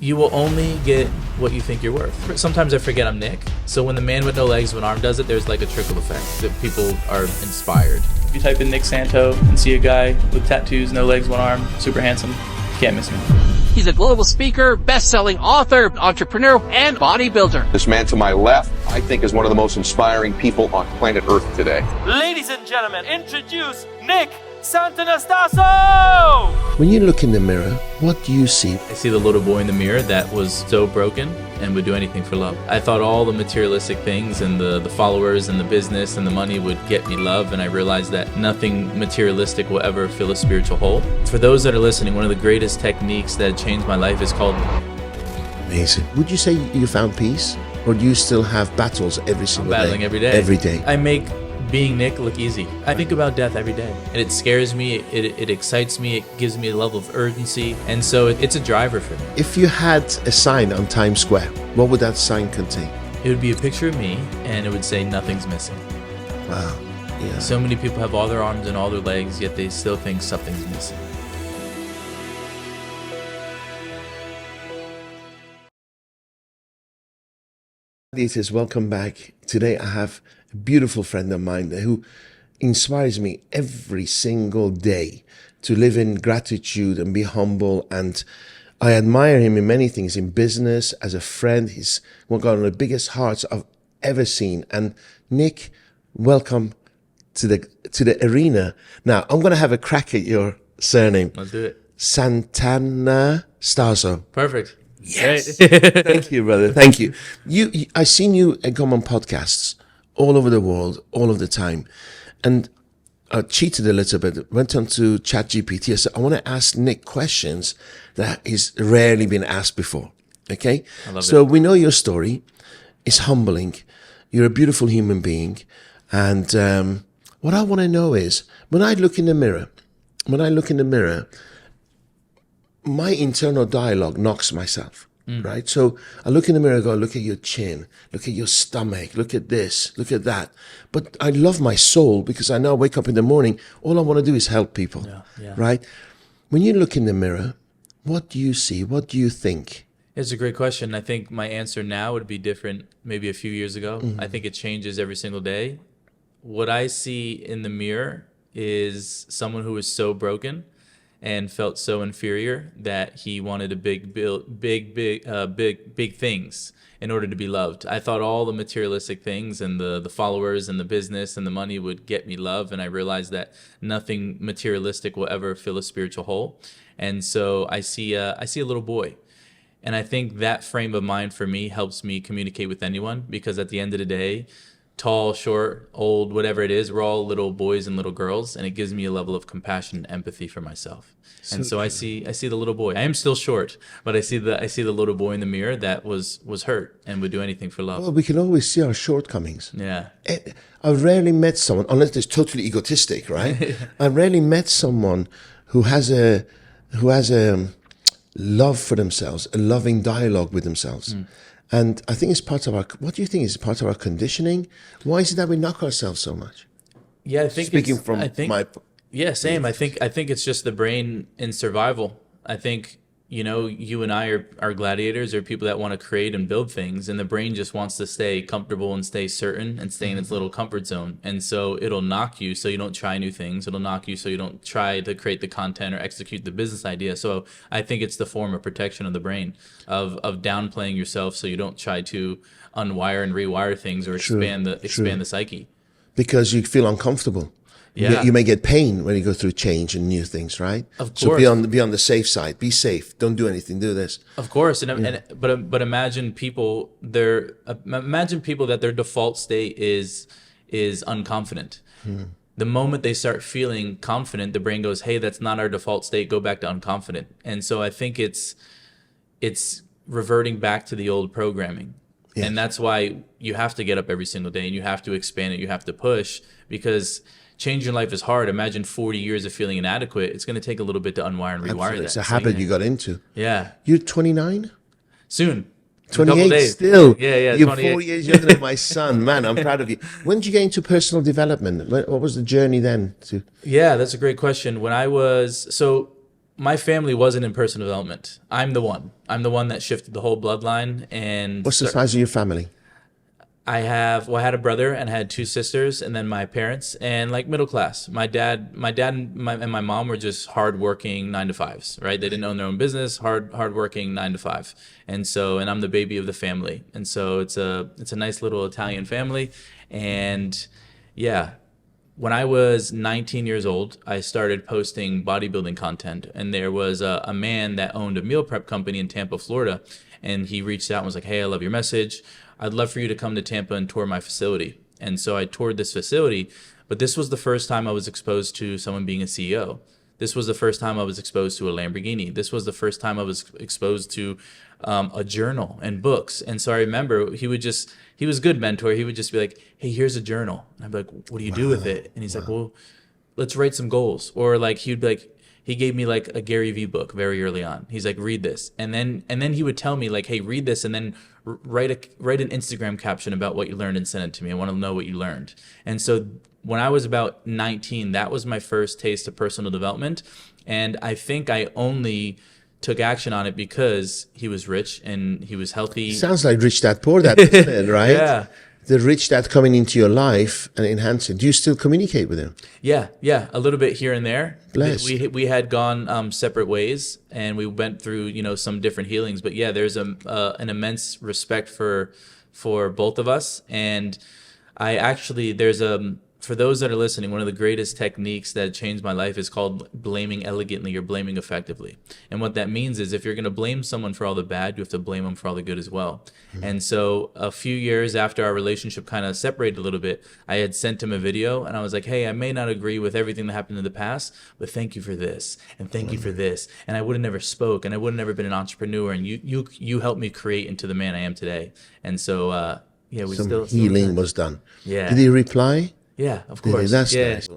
You will only get what you think you're worth. Sometimes I forget I'm Nick. So when the man with no legs, one arm does it, there's like a trickle effect that people are inspired. If you type in Nick Santo and see a guy with tattoos, no legs, one arm, super handsome, you can't miss him. He's a global speaker, best-selling author, entrepreneur, and bodybuilder. This man to my left, I think, is one of the most inspiring people on planet Earth today. Ladies and gentlemen, introduce Nick Santonastasso! When you look in the mirror, what do you see? I see the little boy in the mirror that was so broken and would do anything for love. I thought all the materialistic things and the followers and the business and the money would get me love, and I realized that nothing materialistic will ever fill a spiritual hole. For those that are listening, one of the greatest techniques that changed my life is called... Amazing. Would you say you found peace? Or do you still have battles every single day? I'm battling every day. Every day. I make being Nick look easy. I think about death every day, and it scares me, it excites me, it gives me a level of urgency, and so it's a driver for me. If you had a sign on Times Square, what would that sign contain? It would be a picture of me, and it would say nothing's missing. Wow. Yeah. So many people have all their arms and all their legs, yet they still think something's missing. It is welcome back. Today I have a beautiful friend of mine who inspires me every single day to live in gratitude and be humble, and I admire him in many things, in business, as a friend. He's one of the biggest hearts I've ever seen. And Nick, welcome to the arena. Now I'm going to have a crack at your surname. Let's do it. Santonastasso. Perfect. Yes. Thank you, brother. Thank you. I seen you come on podcasts all over the world, all of the time. And I cheated a little bit, went on to ChatGPT. I said, I want to ask Nick questions that is rarely been asked before. Okay? I love so it. We know your story. It's humbling. You're a beautiful human being. And what I want to know is, when I look in the mirror, my internal dialogue knocks myself, right? So I look in the mirror, I go, look at your chin, look at your stomach, look at this, look at that. But I love my soul, because I now wake up in the morning, all I want to do is help people, right? When you look in the mirror, what do you see? What do you think? It's a great question. I think my answer now would be different maybe a few years ago. Mm-hmm. I think it changes every single day. What I see in the mirror is someone who is so broken and felt so inferior that he wanted to big things in order to be loved. I thought all the materialistic things and the followers and the business and the money would get me love, and I realized that nothing materialistic will ever fill a spiritual hole. And so I see a little boy. And I think that frame of mind for me helps me communicate with anyone, because at the end of the day, tall, short, old, whatever it is, we're all little boys and little girls, and it gives me a level of compassion and empathy for myself. And so I see the little boy. I am still short, but I see the little boy in the mirror that was hurt and would do anything for love. Well, we can always see our shortcomings. Yeah. I've rarely met someone, unless it's totally egotistic, right? I've rarely met someone who has a love for themselves, a loving dialogue with themselves. And I think it's part of our, what do you think is part of our conditioning? Why is it that we knock ourselves so much? Yeah, I think Yeah, same. I think it's just the brain in survival. I think, you and I are gladiators, or people that want to create and build things, and the brain just wants to stay comfortable and stay certain and stay in its little comfort zone. And so it'll knock you so you don't try new things. It'll knock you so you don't try to create the content or execute the business idea. So I think it's the form of protection of the brain, of downplaying yourself so you don't try to unwire and rewire things or expand the psyche. Because you feel uncomfortable. Yeah. You may get pain when you go through change and new things, right? Of course. So be on the safe side. Be safe. Don't do anything. Do this. Of course. But imagine people that their default state is unconfident. The moment they start feeling confident, the brain goes, "Hey, that's not our default state. Go back to unconfident." And so I think it's reverting back to the old programming. Yes. And that's why you have to get up every single day, and you have to expand it. You have to push, because changing life is hard. Imagine 40 years of feeling inadequate. It's going to take a little bit to unwire and rewire. Absolutely. It's a habit you got into. Yeah. You're 29? Soon. 28 still. Yeah. You're 4 years younger than my son. Man, I'm proud of you. When did you get into personal development? What was the journey then? Yeah, that's a great question. my family wasn't in personal development. I'm the one. I'm the one that shifted the whole bloodline. And What's the size of your family? I had a brother and I had two sisters, and then my parents, and like middle class. My dad and my mom were just hardworking 9-to-5s, right? They didn't own their own business, hardworking 9-to-5. And I'm the baby of the family. And so it's a nice little Italian family. And yeah, when I was 19 years old, I started posting bodybuilding content, and there was a man that owned a meal prep company in Tampa, Florida, and he reached out and was like, "Hey, I love your message. I'd love for you to come to Tampa and tour my facility." And so I toured this facility, but this was the first time I was exposed to someone being a CEO. This was the first time I was exposed to a Lamborghini. This was the first time I was exposed to a journal and books. And so I remember he was a good mentor. He would just be like, "Hey, here's a journal." And I'd be like, "What do you do with it?" And he's like, "Well, let's write some goals." Or like he'd be like, he gave me like a Gary Vee book very early on. He's like, "Read this." And then he would tell me like, "Hey, read this, and then write an Instagram caption about what you learned and send it to me. I want to know what you learned." And so when I was about 19, that was my first taste of personal development. And I think I only took action on it because he was rich and he was healthy. Sounds like Rich Dad Poor Dad, isn't it, right? Yeah. The rich dad coming into your life and enhancing. Do you still communicate with him? Yeah, a little bit here and there. Blessed. We had gone separate ways, and we went through some different healings. But yeah, there's an immense respect for both of us, and for those that are listening, one of the greatest techniques that changed my life is called blaming elegantly or blaming effectively. And what that means is if you're going to blame someone for all the bad, you have to blame them for all the good as well. Mm-hmm. And so a few years after our relationship kind of separated a little bit, I had sent him a video and I was like, "Hey, I may not agree with everything that happened in the past, but thank you for this and thank you for this. And I would have never spoke and I would have never been an entrepreneur, and you helped me create into the man I am today." And so Some healing was done. Yeah. Did he reply? Yeah, of course. That's nice.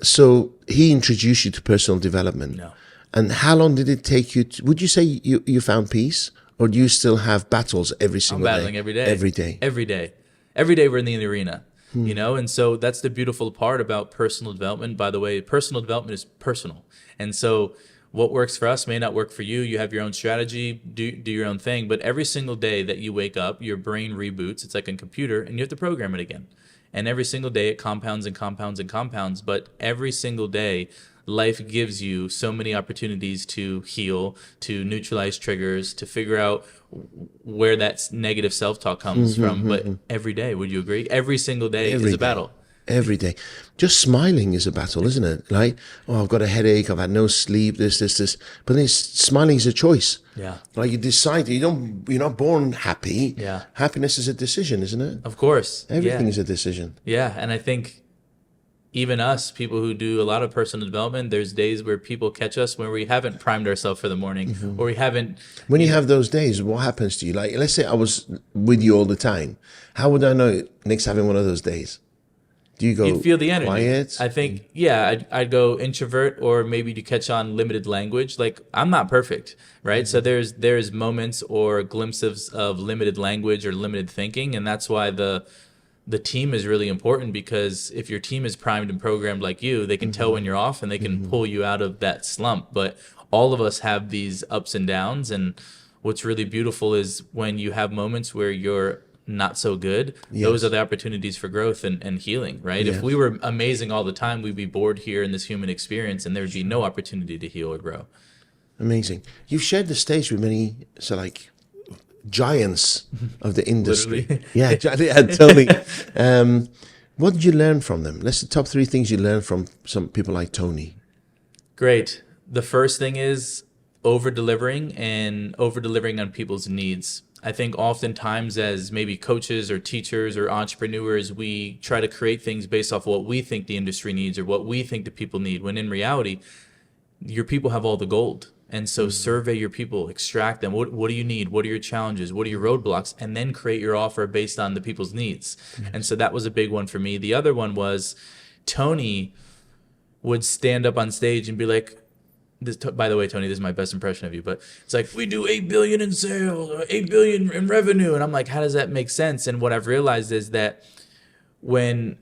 So he introduced you to personal development. No. And how long did it take you? Would you say you found peace, or do you still have battles every single day? I'm battling every day. Every day. Every day. Every day we're in the arena. And so that's the beautiful part about personal development. By the way, personal development is personal. And so what works for us may not work for you. You have your own strategy, do your own thing. But every single day that you wake up, your brain reboots. It's like a computer, and you have to program it again. And every single day it compounds and compounds and compounds. But every single day, life gives you so many opportunities to heal, to neutralize triggers, to figure out where that negative self-talk comes from. But every day, would you agree? Every single day is a battle. Every day. Just smiling is a battle, isn't it? Like, "Oh, I've got a headache, I've had no sleep, this. But then smiling is a choice. Yeah. Like you decide, you're not born happy. Yeah. Happiness is a decision, isn't it? Of course. Everything is a decision. Yeah. And I think even us, people who do a lot of personal development, there's days where people catch us where we haven't primed ourselves for the morning, or we haven't. When you have those days, what happens to you? Like, let's say I was with you all the time. How would I know Nick's having one of those days? Do you go You'd feel the energy. Quiet? I think, I'd go introvert, or maybe to catch on limited language. Like, I'm not perfect, right? So there's moments or glimpses of limited language or limited thinking, and that's why the team is really important, because if your team is primed and programmed like you, they can tell when you're off and they can pull you out of that slump. But all of us have these ups and downs, and what's really beautiful is when you have moments where you're not so good, those are the opportunities for growth and healing, right? If we were amazing all the time, we'd be bored here in this human experience, and there'd be no opportunity to heal or grow. Amazing. You've shared the stage with many, giants of the industry. Yeah, totally. What did you learn from them? Let's the top 3 things you learned from some people like Tony. Great. The first thing is over-delivering on people's needs. I think oftentimes as maybe coaches or teachers or entrepreneurs, we try to create things based off what we think the industry needs or what we think the people need, when in reality, your people have all the gold. And so survey your people, extract them. What do you need? What are your challenges? What are your roadblocks? And then create your offer based on the people's needs. And so that was a big one for me. The other one was Tony would stand up on stage and be like, by the way, Tony, this is my best impression of you, but it's like, "We do 8 billion in sales, 8 billion in revenue." And I'm like, how does that make sense? And what I've realized is that when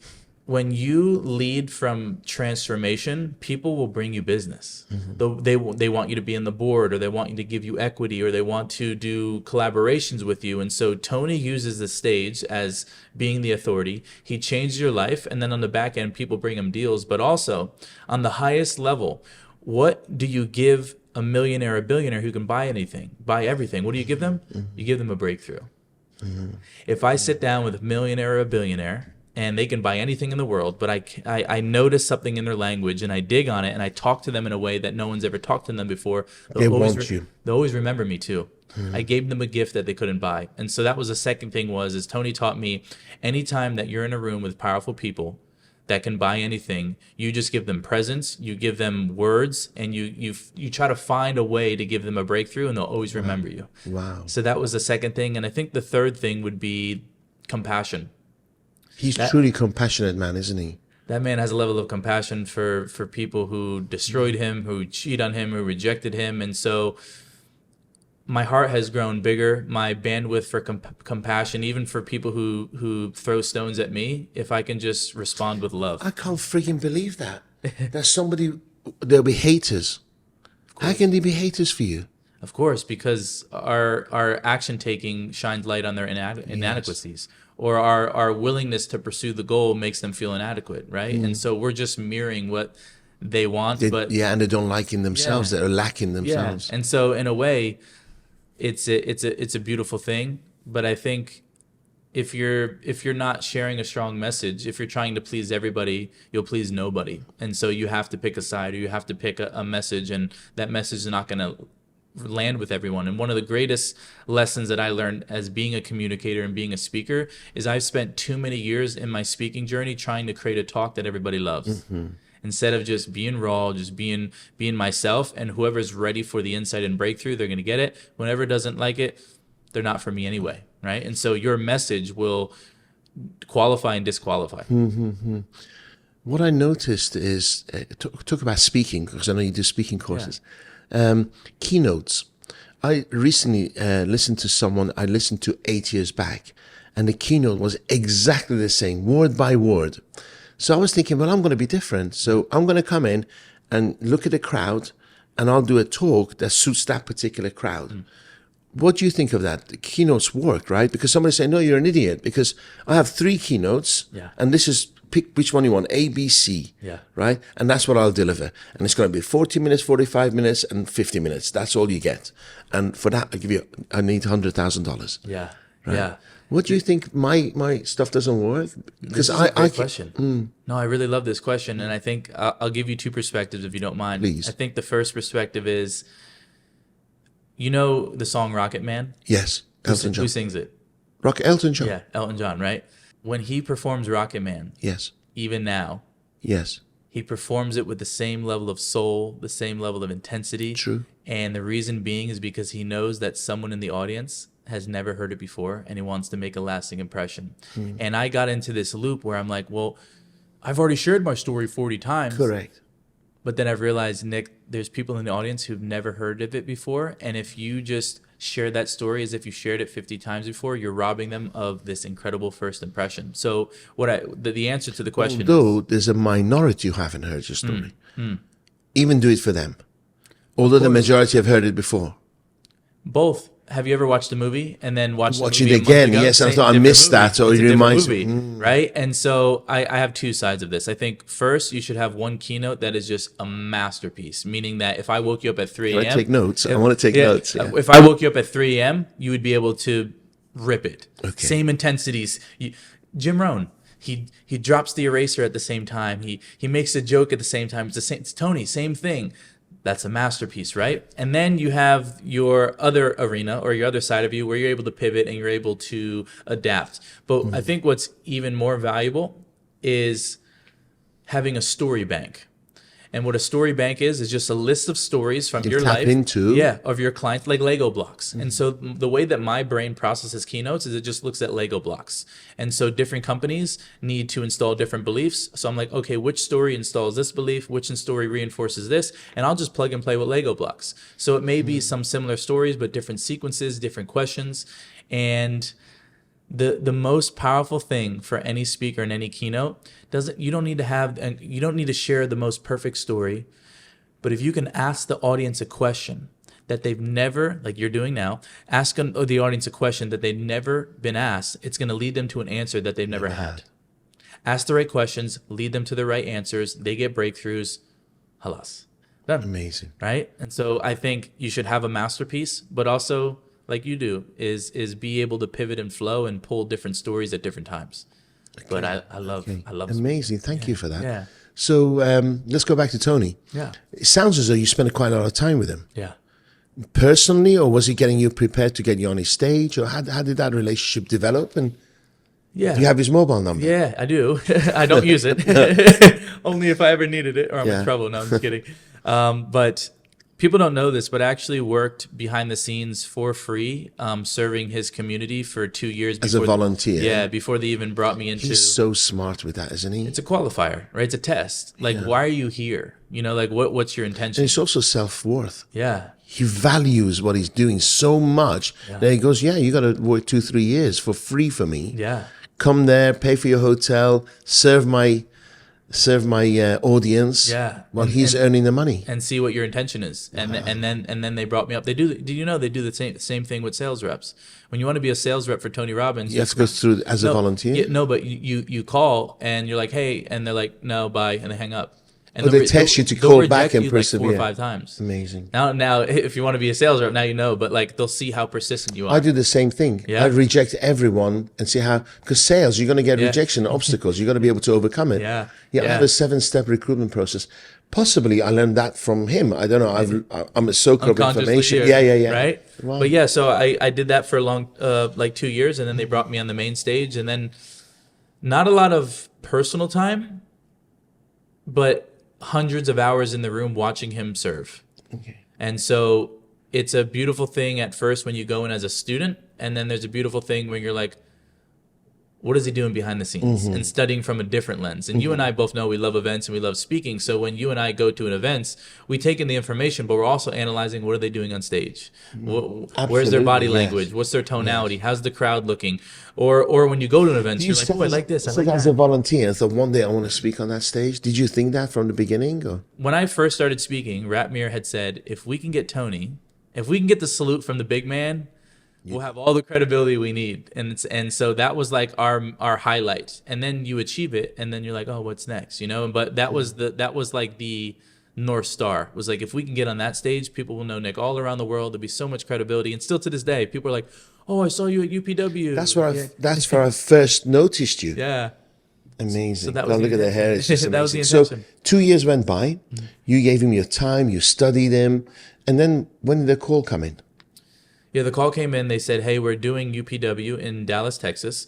when you lead from transformation, people will bring you business. They want you to be in the board, or they want you to give you equity, or they want to do collaborations with you. And so Tony uses the stage as being the authority. He changes your life, and then on the back end, people bring him deals. But also on the highest level, what do you give a millionaire, a billionaire who can buy anything, buy everything? What do you give them? You give them a breakthrough. If I sit down with a millionaire or a billionaire, and they can buy anything in the world, but I notice something in their language, and I dig on it, and I talk to them in a way that no one's ever talked to them before. They'll always remember me too. I gave them a gift that they couldn't buy. And so that was the second thing is Tony taught me, anytime that you're in a room with powerful people that can buy anything, you just give them presents, you give them words, and you try to find a way to give them a breakthrough, and they'll always remember you. Wow. So that was the second thing. And I think the third thing would be compassion. He's truly compassionate man, isn't he? That man has a level of compassion for people who destroyed him, who cheated on him, who rejected him. And so my heart has grown bigger, my bandwidth for compassion, even for people who throw stones at me, if I can just respond with love. I can't freaking believe that. There'll be haters. How can they be haters for you? Of course, because our action taking shines light on their inadequacies. Or our willingness to pursue the goal makes them feel inadequate, right? And so we're just mirroring what they want, and they don't like in themselves. They're lacking themselves. Yeah. And so in a way, it's a beautiful thing. But I think if you're not sharing a strong message, if you're trying to please everybody, you'll please nobody. And so you have to pick a side, or you have to pick a message, and that message is not going to land with everyone. And one of the greatest lessons that I learned as being a communicator and being a speaker is I've spent too many years in my speaking journey trying to create a talk that everybody loves. Instead of just being raw, just being myself, and whoever's ready for the insight and breakthrough, they're going to get it. Whoever doesn't like it, they're not for me anyway, right? And so your message will qualify and disqualify. What I noticed is, talk about speaking, because I know you do speaking courses. Keynotes. I recently listened to someone I listened to 8 years back, and the keynote was exactly the same, word by word. So I was thinking, well, I'm going to be different. So I'm going to come in and look at the crowd, and I'll do a talk that suits that particular crowd. What do you think of that? The keynotes work, right? Because somebody say, no, you're an idiot, because I have 3 keynotes, and this is, pick which one you want, A, B, C, right? And that's what I'll deliver. And it's going to be 40 minutes, 45 minutes, and 50 minutes. That's all you get. And for that, I need $100,000. Yeah. Right? Yeah. What do you think my stuff doesn't work? Because I question. No, I really love this question. And I think I'll give you 2 perspectives if you don't mind. Please. I think the first perspective is, you know the song Rocket Man? Yes. Elton John. Who sings it? Elton John. Yeah, Elton John, right? When he performs Rocket Man, yes, even now, yes, he performs it with the same level of soul, the same level of intensity. True. And the reason being is because he knows that someone in the audience has never heard it before, and he wants to make a lasting impression. And I got into this loop where I'm like, well, I've already shared my story 40 times. Correct. But then I've realized, Nick, there's people in the audience who've never heard of it before. And if you just share that story as if you shared it 50 times before, you're robbing them of this incredible first impression. So the answer to the question Although there's a minority who haven't heard your story. Even do it for them. Although the majority have heard it before. Both. Have you ever watched a movie and then watch it again? Yes, I thought I missed that, or it reminds me, right? And so I have 2 sides of this. I think first you should have one keynote that is just a masterpiece, meaning that if I woke you up at 3 a.m. I take notes. I want to take notes. Yeah. If I woke you up at 3 a.m., you would be able to rip it. Okay. Same intensities. Jim Rohn. He drops the eraser at the same time. He makes a joke at the same time. It's Tony, same thing. That's a masterpiece, right? And then you have your other arena or your other side of you where you're able to pivot and you're able to adapt. But I think what's even more valuable is having a story bank. And what a story bank is just a list of stories from your life. Of your clients, like Lego blocks. And so the way that my brain processes keynotes is it just looks at Lego blocks. And so different companies need to install different beliefs. So I'm like, okay, which story installs this belief? Which story reinforces this? And I'll just plug and play with Lego blocks. So it may be some similar stories, but different sequences, different questions. And the most powerful thing for any speaker in any keynote you don't need to share the most perfect story, but if you can ask the audience a question that they've never, like you're doing now, ask the audience a question that they've never been asked, it's going to lead them to an answer that they've never had. Ask the right questions, lead them to the right answers, they get breakthroughs, halas. Done. Amazing. Right? And so I think you should have a masterpiece, but also, like you do, is be able to pivot and flow and pull different stories at different times. Okay. But I love amazing. Thank you for that. Yeah. So let's go back to Tony. Yeah. It sounds as though you spent quite a lot of time with him. Yeah. Personally, or was he getting you prepared to get you on his stage, or how did that relationship develop? And yeah, do you have his mobile number? Yeah, I do. I don't use it. Only if I ever needed it or I'm in trouble. No, I'm just kidding. But people don't know this, but I actually worked behind the scenes for free, serving his community for 2 years. As a volunteer? Yeah, before they even brought me into... He's so smart with that, isn't he? It's a qualifier, right? It's a test. Like, why are you here? You know, like, what's your intention? And it's also self-worth. Yeah. He values what he's doing so much that he goes, yeah, you got to work 2-3 years for free for me. Yeah. Come there, pay for your hotel, serve my audience while he's earning the money, and see what your intention is. And then they brought me up. They do you know they do the same thing with sales reps. When you want to be a sales rep for Tony Robbins, you have to go through as a volunteer. But you call and you're like, hey, and they're like, no, bye, and they hang up. And they test you to call back and persevere. Like 4 or 5 times. Amazing. Now, if you want to be a sales rep, now you know. But like, they'll see how persistent you are. I do the same thing. Yeah. I reject everyone and see how, because sales, you're going to get rejection, obstacles. You're going to be able to overcome it. Yeah. I have a 7-step recruitment process. Possibly, I learned that from him. I don't know. I'm a soaker of information. Yeah. Right. Wow. But yeah, so I did that for a long, like 2 years, and then they brought me on the main stage, and then not a lot of personal time, but hundreds of hours in the room watching him serve. Okay. And so it's a beautiful thing at first when you go in as a student, and then there's a beautiful thing when you're like, what is he doing behind the scenes, and studying from a different lens. And you and I both know we love events and we love speaking. So when you and I go to an event, we take in the information, but we're also analyzing what are they doing on stage? Where's their body language? What's their tonality? How's the crowd looking? Or when you go to an event, you're like, oh, I like this. I like that. As a volunteer, I thought one day I want to speak on that stage. Did you think that from the beginning? Or? When I first started speaking, Ratmir had said, if we can get Tony, if we can get the salute from the big man, we'll have all the credibility we need. And so that was like our highlight. And then you achieve it, and then you're like, oh, what's next? You know? But that was like the North Star. It was like, if we can get on that stage, people will know Nick all around the world. There'll be so much credibility. And still to this day, people are like, oh, I saw you at UPW. That's where I first noticed you. Yeah. Amazing. So that was look at the hair. It's just amazing. That was the intention. So 2 years went by. You gave him your time. You studied him. And then when did the call come in? Yeah, the call came in. They said, hey, we're doing UPW in Dallas, Texas.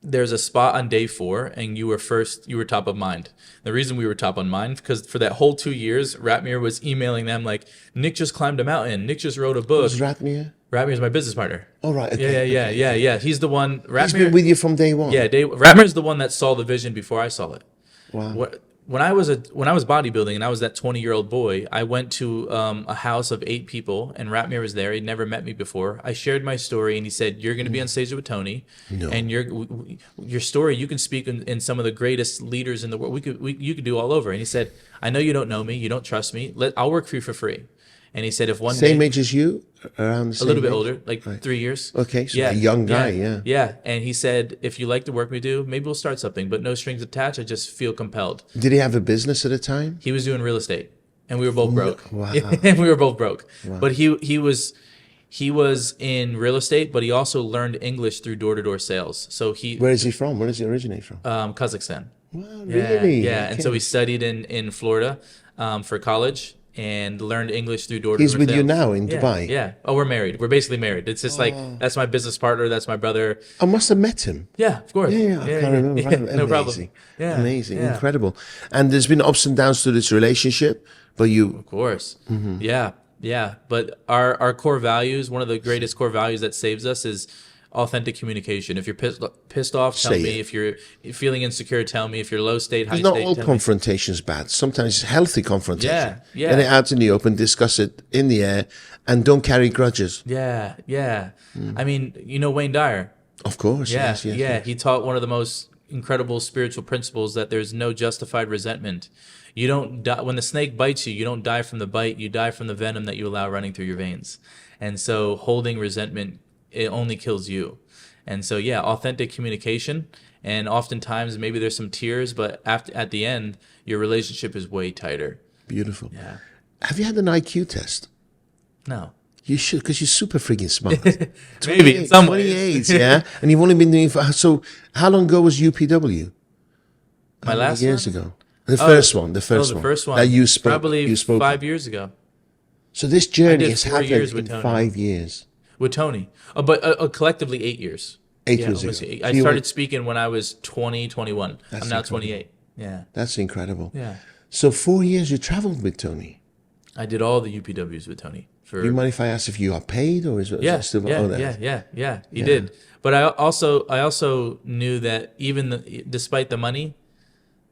There's a spot on day 4, and you were top of mind. The reason we were top of mind, because for that whole 2 years, Ratmir was emailing them like, Nick just climbed a mountain. Nick just wrote a book. Who's Ratmir? Ratmir's my business partner. Oh, right. Okay. Yeah. He's the one. Ratmir, he's been with you from day one. Yeah, Ratmir's the one that saw the vision before I saw it. Wow. When I was bodybuilding and I was that 20-year-old boy, I went to a house of 8 people, and Ratmir was there. He'd never met me before. I shared my story, and he said, "You're going to be on stage with Tony, and your story, you can speak in some of the greatest leaders in the world. You could do all over." And he said, "I know you don't know me, you don't trust me. I'll work for you for free." And he said, "If one same day, age as you, around the same a little bit age? older, like 3 years." Okay, so a young guy, yeah. Yeah, and he said, "If you like the work we do, maybe we'll start something, but no strings attached. I just feel compelled." Did he have a business at the time? He was doing real estate, and we were both broke. Wow. And we were both broke. Wow. But he was in real estate, but he also learned English through door-to-door sales. So Where is he from? Where does he originate from? Kazakhstan. Wow, really? Yeah. Okay. And so he studied in Florida for college, and learned English through door-to-door He's with sales. you now in Dubai? Yeah. Oh, we're married. We're basically married. It's just like, that's my business partner. That's my brother. I must have met him. Yeah, of course. Yeah, I can't remember. Yeah, Amazing. no problem. Yeah. Amazing. Yeah. Incredible. And there's been ups and downs to this relationship, but you... Of course. Mm-hmm. Yeah. But our core values, one of the greatest core values that saves us is authentic communication. If you're pissed off, tell me. If you're feeling insecure, tell me. If you're low state, high state, not all confrontation's bad. Sometimes it's healthy confrontation. Yeah. Get it out in the open, discuss it in the air, and don't carry grudges. Yeah. I mean, you know Wayne Dyer. Of course. Yeah, Yes, yes, yeah. yes. He taught one of the most incredible spiritual principles, that there's no justified resentment. You don't die when the snake bites you. You don't die from the bite. You die from the venom that you allow running through your veins. And so, holding resentment, it only kills you. And so, yeah, authentic communication. And oftentimes, maybe there's some tears, but at the end, your relationship is way tighter. Beautiful. Yeah. Have you had an IQ test? No. You should, because you're super freaking smart. Maybe in some ways. 28, yeah? And you've only been doing it so how long ago was UPW? My How many last years one? ago? The first one. The first one. That you spoke. Probably you spoke. 5 years ago. So this journey did has 4 happened years in with Tony. 5 years. With Tony. But collectively 8 years. 8 Yeah, years almost ago. 8. So I you started went- speaking when I was 20, 21. That's I'm now incredible. 28. Yeah. That's incredible. Yeah. So 4 years you traveled with Tony. I did all the UPWs with Tony. Do you mind if I ask if you are paid or is it Yeah, still? yeah, oh, that- yeah. He did. But I also knew that even despite the money,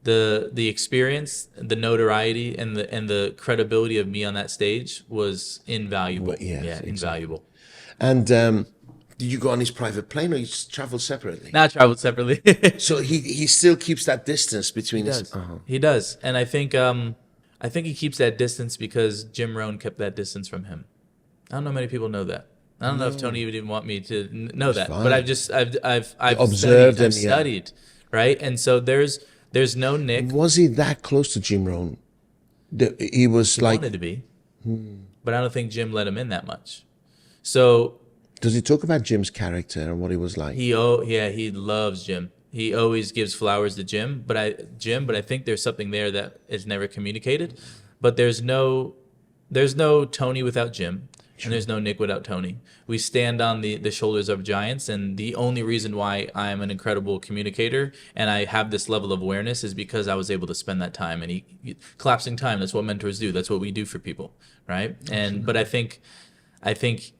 the experience, the notoriety, and the credibility of me on that stage was invaluable. Well, yes, yeah, exactly. invaluable. And did you go on his private plane or you just traveled separately? Now I traveled separately. So he still keeps that distance between He us. does. He does, and I think he keeps that distance because Jim Rohn kept that distance from him. I don't know many people know that. I don't know if Tony would even want me to know that, fine. but I've Observed studied, and, yeah. right? And so there's no Nick. Was he that close to Jim Rohn? He was like. Wanted to be, but I don't think Jim let him in that much. So Does he talk about Jim's character and what he was like? he loves Jim. He always gives flowers to Jim, but I think there's something there that is never communicated. But there's no Tony without Jim, and there's no Nick without Tony. We stand on the shoulders of giants, and the only reason why I'm an incredible communicator and I have this level of awareness is because I was able to spend that time. And collapsing time, that's what mentors do. That's what we do for people, right? But I think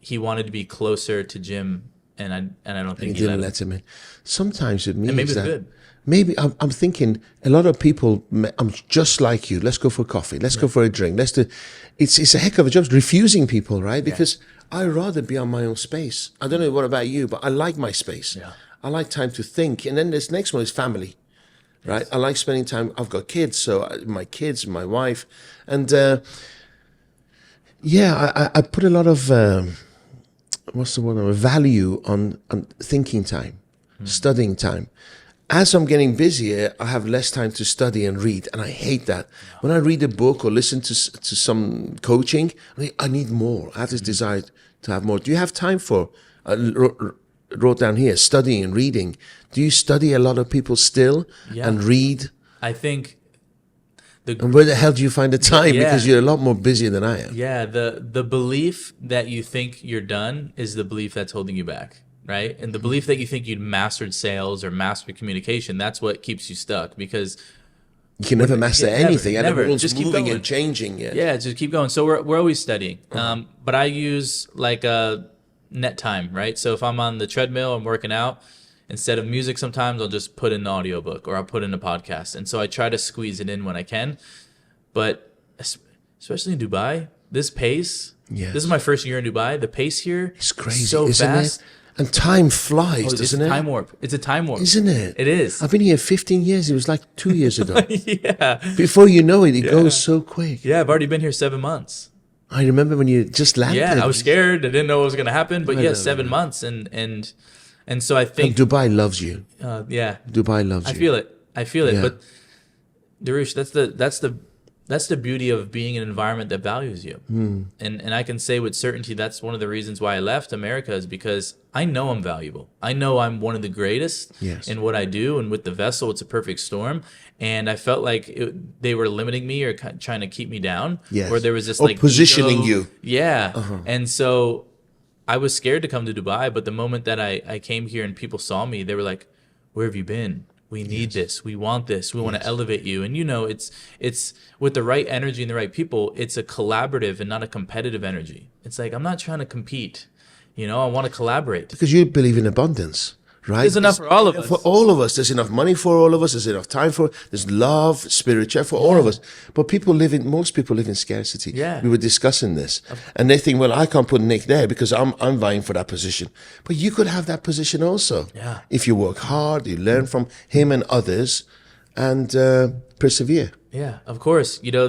he wanted to be closer to Jim, and I don't think He didn't let him in. Sometimes it means And maybe it's that good. maybe I'm thinking a lot of people. I'm just like you. Let's go for coffee. Let's go for a drink. Let's do. It's a heck of a job refusing people, right? Because I rather be on my own space. I don't know what about you, but I like my space. Yeah. I like time to think. And then this next one is family, right? I like spending time. I've got kids, so my kids, my wife, and I put a lot of what's the word? Value on thinking time, studying time. As I'm getting busier, I have less time to study and read, and I hate that. When I read a book or listen to some coaching, I need more. I have this desire to have more. Do you have time for? I wrote down here studying and reading. Do you study a lot of people still and read? I think And where the hell do you find the time? Yeah. Because you're a lot more busier than I am. Yeah, the belief that you think you're done is the belief that's holding you back, right? And the belief that you think you'd mastered sales or mastered communication, that's what keeps you stuck because You can never master anything. And never. everyone's Just keep moving going. and changing. yeah, just keep going. So we're always studying. But I use like a net time, right? So if I'm on the treadmill, I'm working out, instead of music sometimes I'll just put in an audiobook or I'll put in a podcast. And so I try to squeeze it in when I can. But especially in Dubai, this pace, Yes. this is my first year in Dubai, the pace here It's crazy, so isn't fast. it? And time flies, Oh, it's doesn't a it? time warp. It's a time warp. Isn't it? It is. I've been here 15 years. It was like 2 years ago. Yeah. Before you know it, it goes so quick. Yeah, I've already been here 7 months. I remember when you just landed. Yeah, I was scared. I didn't know what was going to happen. But Right, yeah, right, 7 months. And so I And think, Dubai loves you. yeah, Dubai loves I you. feel it. I feel it. Yeah. But Dariush, that's the beauty of being in an environment that values you. And I can say with certainty that's one of the reasons why I left America is because I know I'm valuable. I know I'm one of the greatest Yes. in what I do, and with the vessel, it's a perfect storm. And I felt like they were limiting me or trying to keep me down. Yes. Or there was this Or like positioning ego. you. Yeah. And so I was scared to come to Dubai, but the moment that I came here and people saw me, they were like, "Where have you been? We need this. We want this. We want to elevate you." And it's with the right energy and the right people, it's a collaborative and not a competitive energy. It's like, I'm not trying to compete. I want to collaborate. Because you believe in abundance, right? There's enough for all of us. For all of us. There's enough money for all of us. There's enough time for, there's love, spiritual for all of us. But most people live in scarcity. Yeah. We were discussing this. And they think, well, I can't put Nick there because I'm vying for that position. But you could have that position also. Yeah. If you work hard, you learn from him and others, and persevere. Yeah, of course. You know,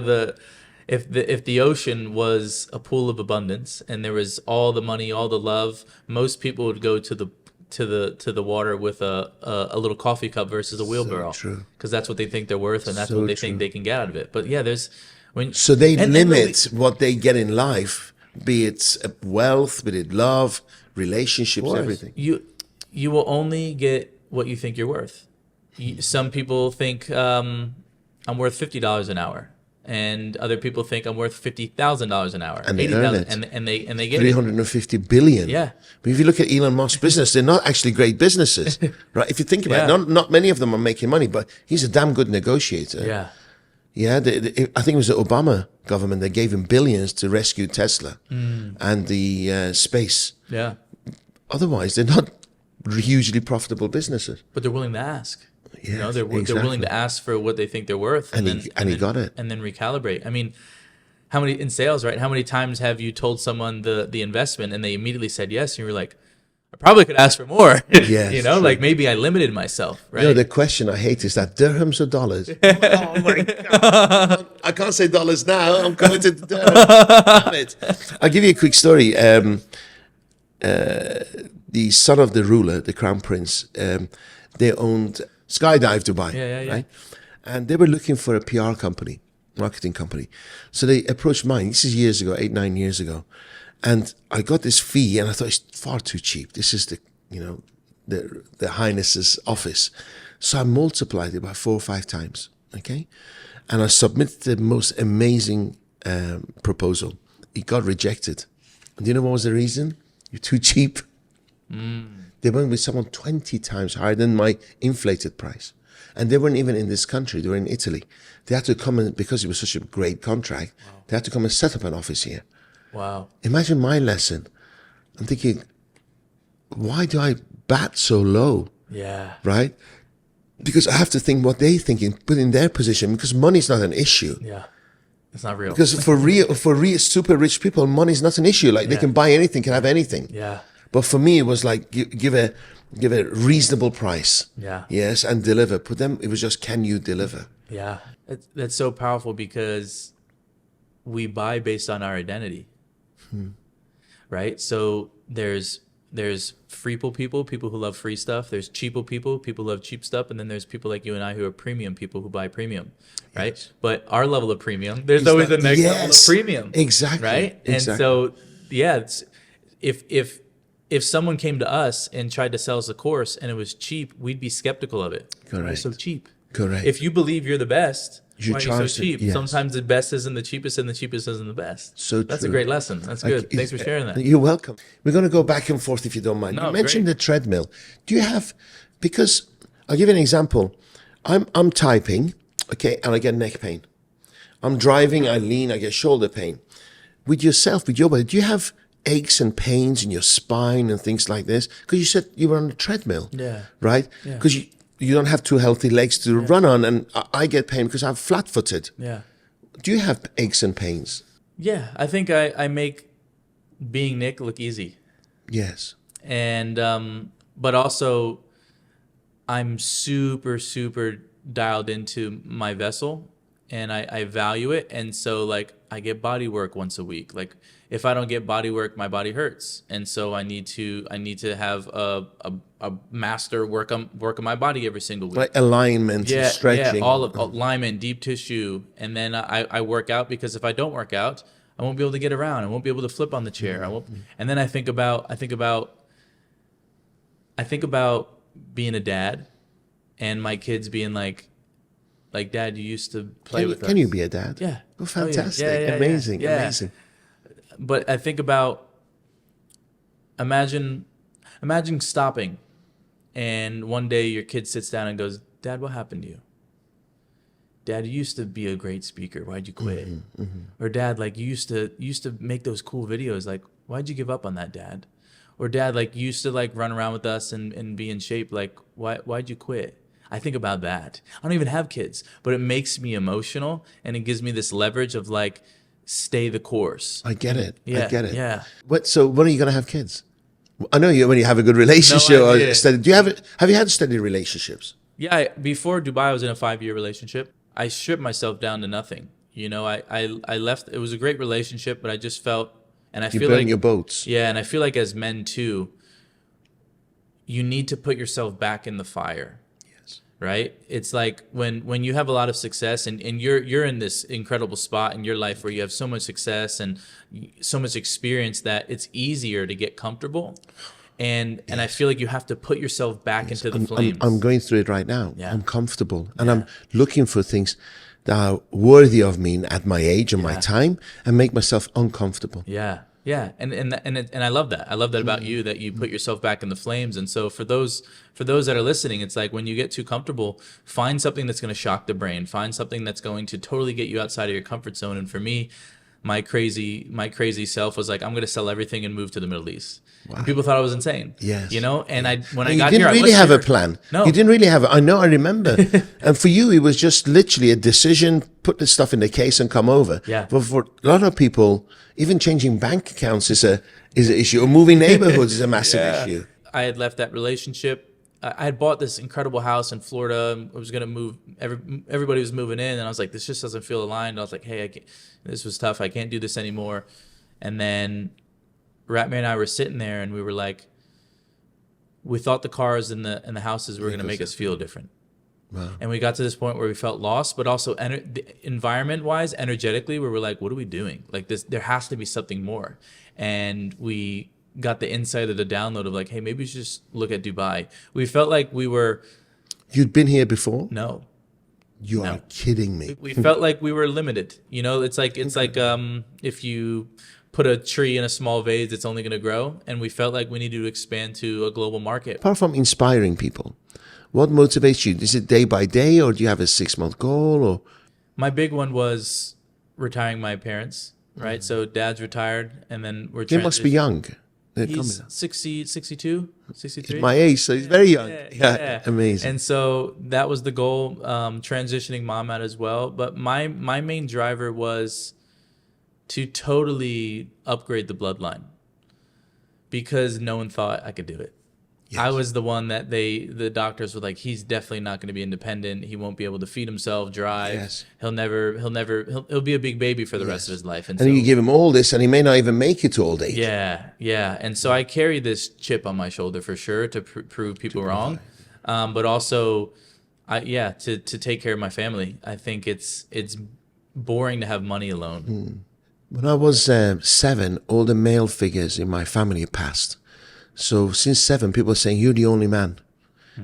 if the ocean was a pool of abundance and there was all the money, all the love, most people would go to the water with a little coffee cup versus a wheelbarrow. True. Because that's what they think they're worth, and that's So what they true. think they can get out of it. But yeah, So they and limit what they get in life, be it wealth, be it love, relationships, everything. You will only get what you think you're worth. Some people think I'm worth $50 an hour, and other people think I'm worth $50,000 an hour, And they earn it. and they get it. 350 billion. Yeah. But if you look at Elon Musk's business, they're not actually great businesses, right? If you think about Yeah. it, not many of them are making money, but he's a damn good negotiator. Yeah. Yeah. I think it was the Obama government that gave him billions to rescue Tesla and the space. Yeah. Otherwise, they're not hugely profitable businesses. But they're willing to ask. You know, Yes, they're willing to ask for what they think they're worth, And he got it. and then recalibrate. I mean, how many in sales, right? How many times have you told someone the investment and they immediately said yes, and you were like, I probably could ask for more. Yes, you know, true. like maybe I limited myself, right? You know, the question I hate is that dirhams or dollars? Oh my God. I can't say dollars now. I'm coming to dirhams. Damn it. I'll give you a quick story. The son of the ruler, the crown prince, they owned Skydive Dubai, Yeah. right? And they were looking for a PR company, marketing company. So they approached mine. This is years ago, 8-9 years ago. And I got this fee, and I thought it's far too cheap. This is the Highness's office. So I multiplied it by 4 or 5 times, okay? And I submitted the most amazing proposal. It got rejected. And do you know what was the reason? You're too cheap. They went with someone 20 times higher than my inflated price. And they weren't even in this country. They were in Italy. They had to come in, because it was such a great contract, they had to come and set up an office here. Wow. Imagine my lesson. I'm thinking, why do I bat so low, Yeah. right? Because I have to think what they're thinking, put in their position, because money's not an issue. Yeah. It's not real. Because for real super rich people, money's not an issue. Like they can buy anything, can have anything. Yeah. But for me, it was like give a reasonable price. Yeah. Yes, and deliver. For them, it was just, can you deliver? Yeah. That's so powerful because we buy based on our identity. Right? So there's freeple people who love free stuff. There's cheapo people who love cheap stuff. And then there's people like you and I who are premium people who buy premium. Right? Yes. But our level of premium, there's always the next level of premium. Exactly. Right? Exactly. And so, yeah, if someone came to us and tried to sell us a course and it was cheap, we'd be skeptical of it. Why are you Correct. so cheap? Correct. If you believe you're the best, You why are you so charge it, cheap? yes. Sometimes the best isn't the cheapest and the cheapest isn't the best. So That's true. a great lesson. That's good. Like, Thanks for sharing that. You're welcome. We're going to go back and forth if you don't mind. No, You mentioned great. the treadmill. Do you have, because I'll give you an example. I'm typing, okay, and I get neck pain. I'm driving, I lean, I get shoulder pain. With yourself, with your body, do you have aches and pains in your spine and things like this? Because you said you were on a treadmill, Yeah. right? Yeah. Because you don't have 2 healthy legs to run on, and I get pain because I'm flat-footed. Yeah. Do you have aches and pains? Yeah. I think I make being Nick look easy. Yes. And but also I'm super dialed into my vessel, and I value it. And so like I get body work once a week. Like if I don't get body work, my body hurts. And so I need to have a master work on my body every single week. Like alignment, stretching. Yeah, all of alignment, deep tissue. And then I work out, because if I don't work out, I won't be able to get around. I won't be able to flip on the chair. I won't. And then I think about being a dad, and my kids being like, Dad, you used to play with us. Can you be a dad? Yeah. Oh, fantastic. Yeah, amazing. yeah. Amazing. But I think about, imagine stopping, and one day your kid sits down and goes, Dad, what happened to you? Dad, you used to be a great speaker. Why'd you quit? Or Dad, like you used to make those cool videos. Like, why'd you give up on that, Dad? Or dad, like, you used to like run around with us and be in shape. Like, why'd you quit? I think about that. I don't even have kids, but it makes me emotional, and it gives me this leverage of like, stay the course. I get it. Yeah, I get it. yeah. So when are you going to have kids? I know you when you have a good relationship. No Or idea. steady. Do you have you had steady relationships? Yeah, before Dubai, I was in a 5-year relationship. I stripped myself down to nothing. You know, I left. It was a great relationship, but I just felt, and I You feel burn like your boats. Yeah, and I feel like as men too, you need to put yourself back in the fire. Yes. Right? It's like when you have a lot of success and you're in this incredible spot in your life where you have so much success and so much experience that it's easier to get comfortable. And I feel like you have to put yourself back into the flames. I'm going through it right now. Yeah. I'm comfortable, and I'm looking for things that are worthy of me at my age and my time, and make myself uncomfortable. Yeah, yeah, and I love that. I love that about you, that you put yourself back in the flames. And so for those that are listening, it's like when you get too comfortable, find something that's going to shock the brain. Find something that's going to totally get you outside of your comfort zone. And for me, my crazy self was like, I'm going to sell everything and move to the Middle East. Wow. And people thought I was insane. Yes. You know, and when I You got didn't here, really have a plan. No. You didn't really have I know, I remember. And for you, it was just literally a decision, put the stuff in the case and come over. Yeah. But for a lot of people, even changing bank accounts is an issue, or moving neighborhoods is a massive issue. I had left that relationship. I had bought this incredible house in Florida. I was going to move. Everybody was moving in, and I was like, this just doesn't feel aligned. I was like, hey, this was tough. I can't do this anymore. And then Ratman and I were sitting there, and we were like, we thought the cars and the houses were going to make us feel different. Wow. And we got to this point where we felt lost, but also environment-wise, energetically, we were like, what are we doing? Like this, there has to be something more. And we got the insight of the download of like, hey, maybe we should just look at Dubai. We felt like we were... You'd been here before? No. You are kidding me. We felt like we were limited. You know, it's like if you put a tree in a small vase, it's only going to grow. And we felt like we needed to expand to a global market. Apart from inspiring people, what motivates you? Is it day by day, or do you have a 6-month goal? Or my big one was retiring my parents, right? So dad's retired, and then we're they must be young. He's 60, 62, 63. My age, so he's very young. Yeah. Amazing. And so that was the goal, transitioning mom out as well. But my main driver was to totally upgrade the bloodline, because no one thought I could do it. Yes. I was the one that the doctors were like, he's definitely not going to be independent. He won't be able to feed himself, drive. Yes. He'll be a big baby for the rest of his life. And so, you give him all this, and he may not even make it to old age. Yeah. And so I carry this chip on my shoulder for sure to prove people wrong, but also, to take care of my family. I think it's boring to have money alone. When I was 7, all the male figures in my family passed. So since 7, people are saying, you're the only man.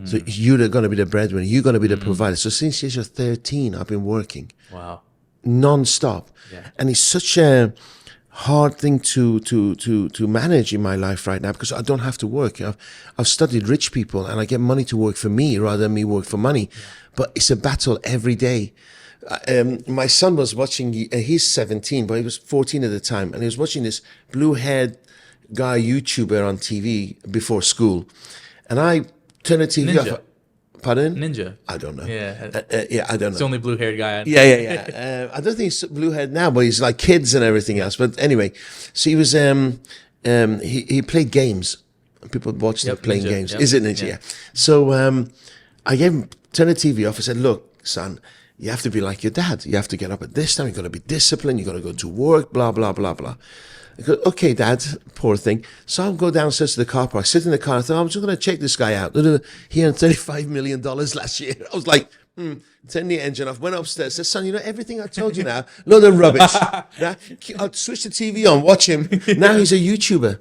So you're going to be the breadwinner. You're going to be the provider. So since you're 13, I've been working. Wow. Non-stop. Yeah. And it's such a hard thing to manage in my life right now, because I don't have to work. I've studied rich people, and I get money to work for me rather than me work for money. Yeah. But it's a battle every day. My son was watching, he's 17, but he was 14 at the time. And he was watching this blue-haired guy YouTuber on TV before school, and I turned the TV off. Pardon? Ninja. I don't know. Yeah. I don't know. It's the only blue-haired guy. Yeah. I don't think he's blue-haired now, but he's like kids and everything else. But anyway, so he was he played games. People watched him playing Ninja. Games. Yep. Is it Ninja? Yeah. So I turned the TV off. I said, look, son, you have to be like your dad. You have to get up at this time. You've got to be disciplined. You've got to go to work, blah, blah, blah, blah. I go, okay, Dad, poor thing. So I'll go downstairs to the car park, sit in the car. I thought, I'm just going to check this guy out. He earned $35 million last year. I was like, turn the engine off, went upstairs, said, son, you know, everything I told you now, load of rubbish. Now, I'll switch the TV on, watch him. Now he's a YouTuber.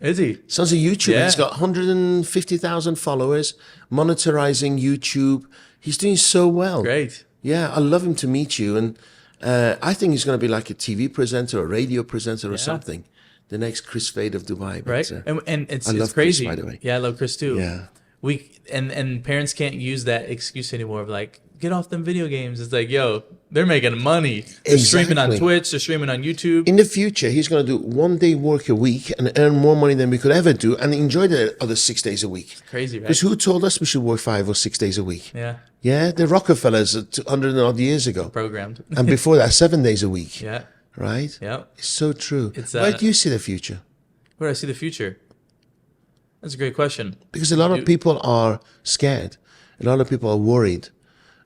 Is he? Son's a YouTuber. Yeah. He's got 150,000 followers, monetizing YouTube. He's doing so well. Great. Yeah, I love him to meet you. And I think he's going to be like a TV presenter, a radio presenter, or something. The next Chris Fade of Dubai. But, right. And it's crazy. Chris, by the way. Yeah, I love Chris too. Yeah. And parents can't use that excuse anymore of like, get off them video games. It's like, yo, they're making money. They're streaming on Twitch. They're streaming on YouTube. In the future, he's going to do 1 day work a week and earn more money than we could ever do and enjoy the other 6 days a week. Crazy, right? Because who told us we should work 5 or 6 days a week? Yeah. Yeah, the Rockefellers 200 and odd years ago. Programmed. And before that, 7 days a week. Yeah. Right? Yeah. It's so true. It's, Where do you see the future? Where do I see the future? That's a great question. Because a lot of people are scared. A lot of people are worried.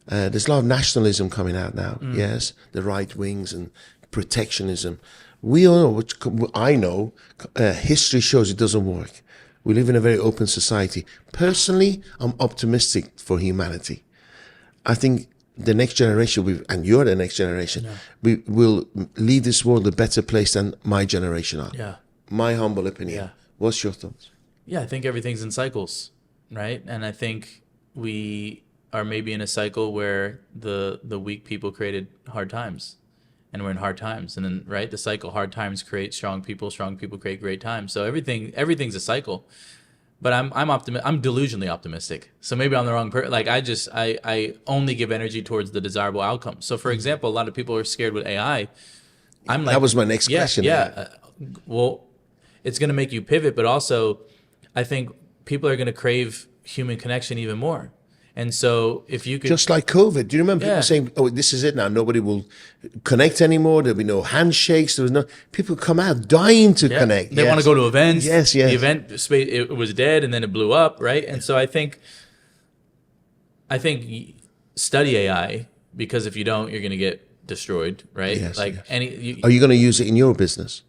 There's a lot of nationalism coming out now. Yes, the right wings and protectionism. We all know, which I know, history shows it doesn't work. We live in a very open society. Personally, I'm optimistic for humanity. I think the next generation, and you're the next generation, we will leave this world a better place than my generation are. Yeah. My humble opinion. Yeah. What's your thoughts? Yeah, I think everything's in cycles, right? And I think we are maybe in a cycle where the weak people created hard times, and we're in hard times, and then the cycle, hard times create strong people create great times. So everything's a cycle. But I'm delusionally optimistic. So maybe I'm the wrong person. Like I only give energy towards the desirable outcome. So for example, a lot of people are scared with AI. I'm like, that was my next question. Yeah. Well, it's going to make you pivot, but also I think people are going to crave human connection even more. And so if you could... Just like COVID. Do you remember people saying, oh, this is it now. Nobody will connect anymore. There'll be no handshakes. There was no... People come out dying to connect. They want to go to events. Yes. The event space, it was dead and then it blew up, right? And so I think study AI, because if you don't, you're going to get destroyed, right? Yes, like yes. Are you going to use it in your business?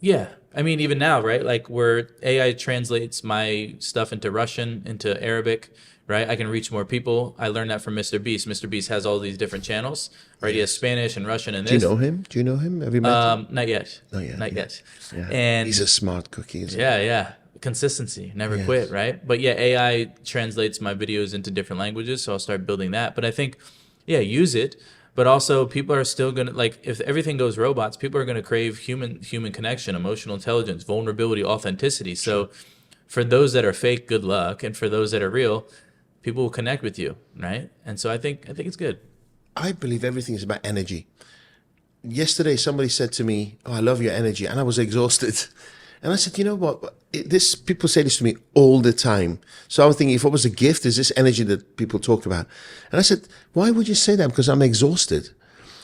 Yeah. I mean, even now, right? Like where AI translates my stuff into Russian, into Arabic, right? I can reach more people. I learned that from Mr. Beast. Mr. Beast has all these different channels, right? He has Spanish and Russian and this. Do you know him? Have you met him? Not yet. Not yet. Yeah. And he's a smart cookie, isn't he? Yeah. Consistency, never quit, right? But yeah, AI translates my videos into different languages, so I'll start building that. But I think, use it. But also, people are still gonna, like, if everything goes robots, people are gonna crave human connection, emotional intelligence, vulnerability, authenticity. So, for those that are fake, good luck, and for those that are real, people will connect with you, right? And so I think it's good. I believe everything is about energy. Yesterday, somebody said to me, "Oh, I love your energy," and I was exhausted. And I said, you know what? People say this to me all the time. So I was thinking, if it was a gift, is this energy that people talk about? And I said, why would you say that? Because I'm exhausted.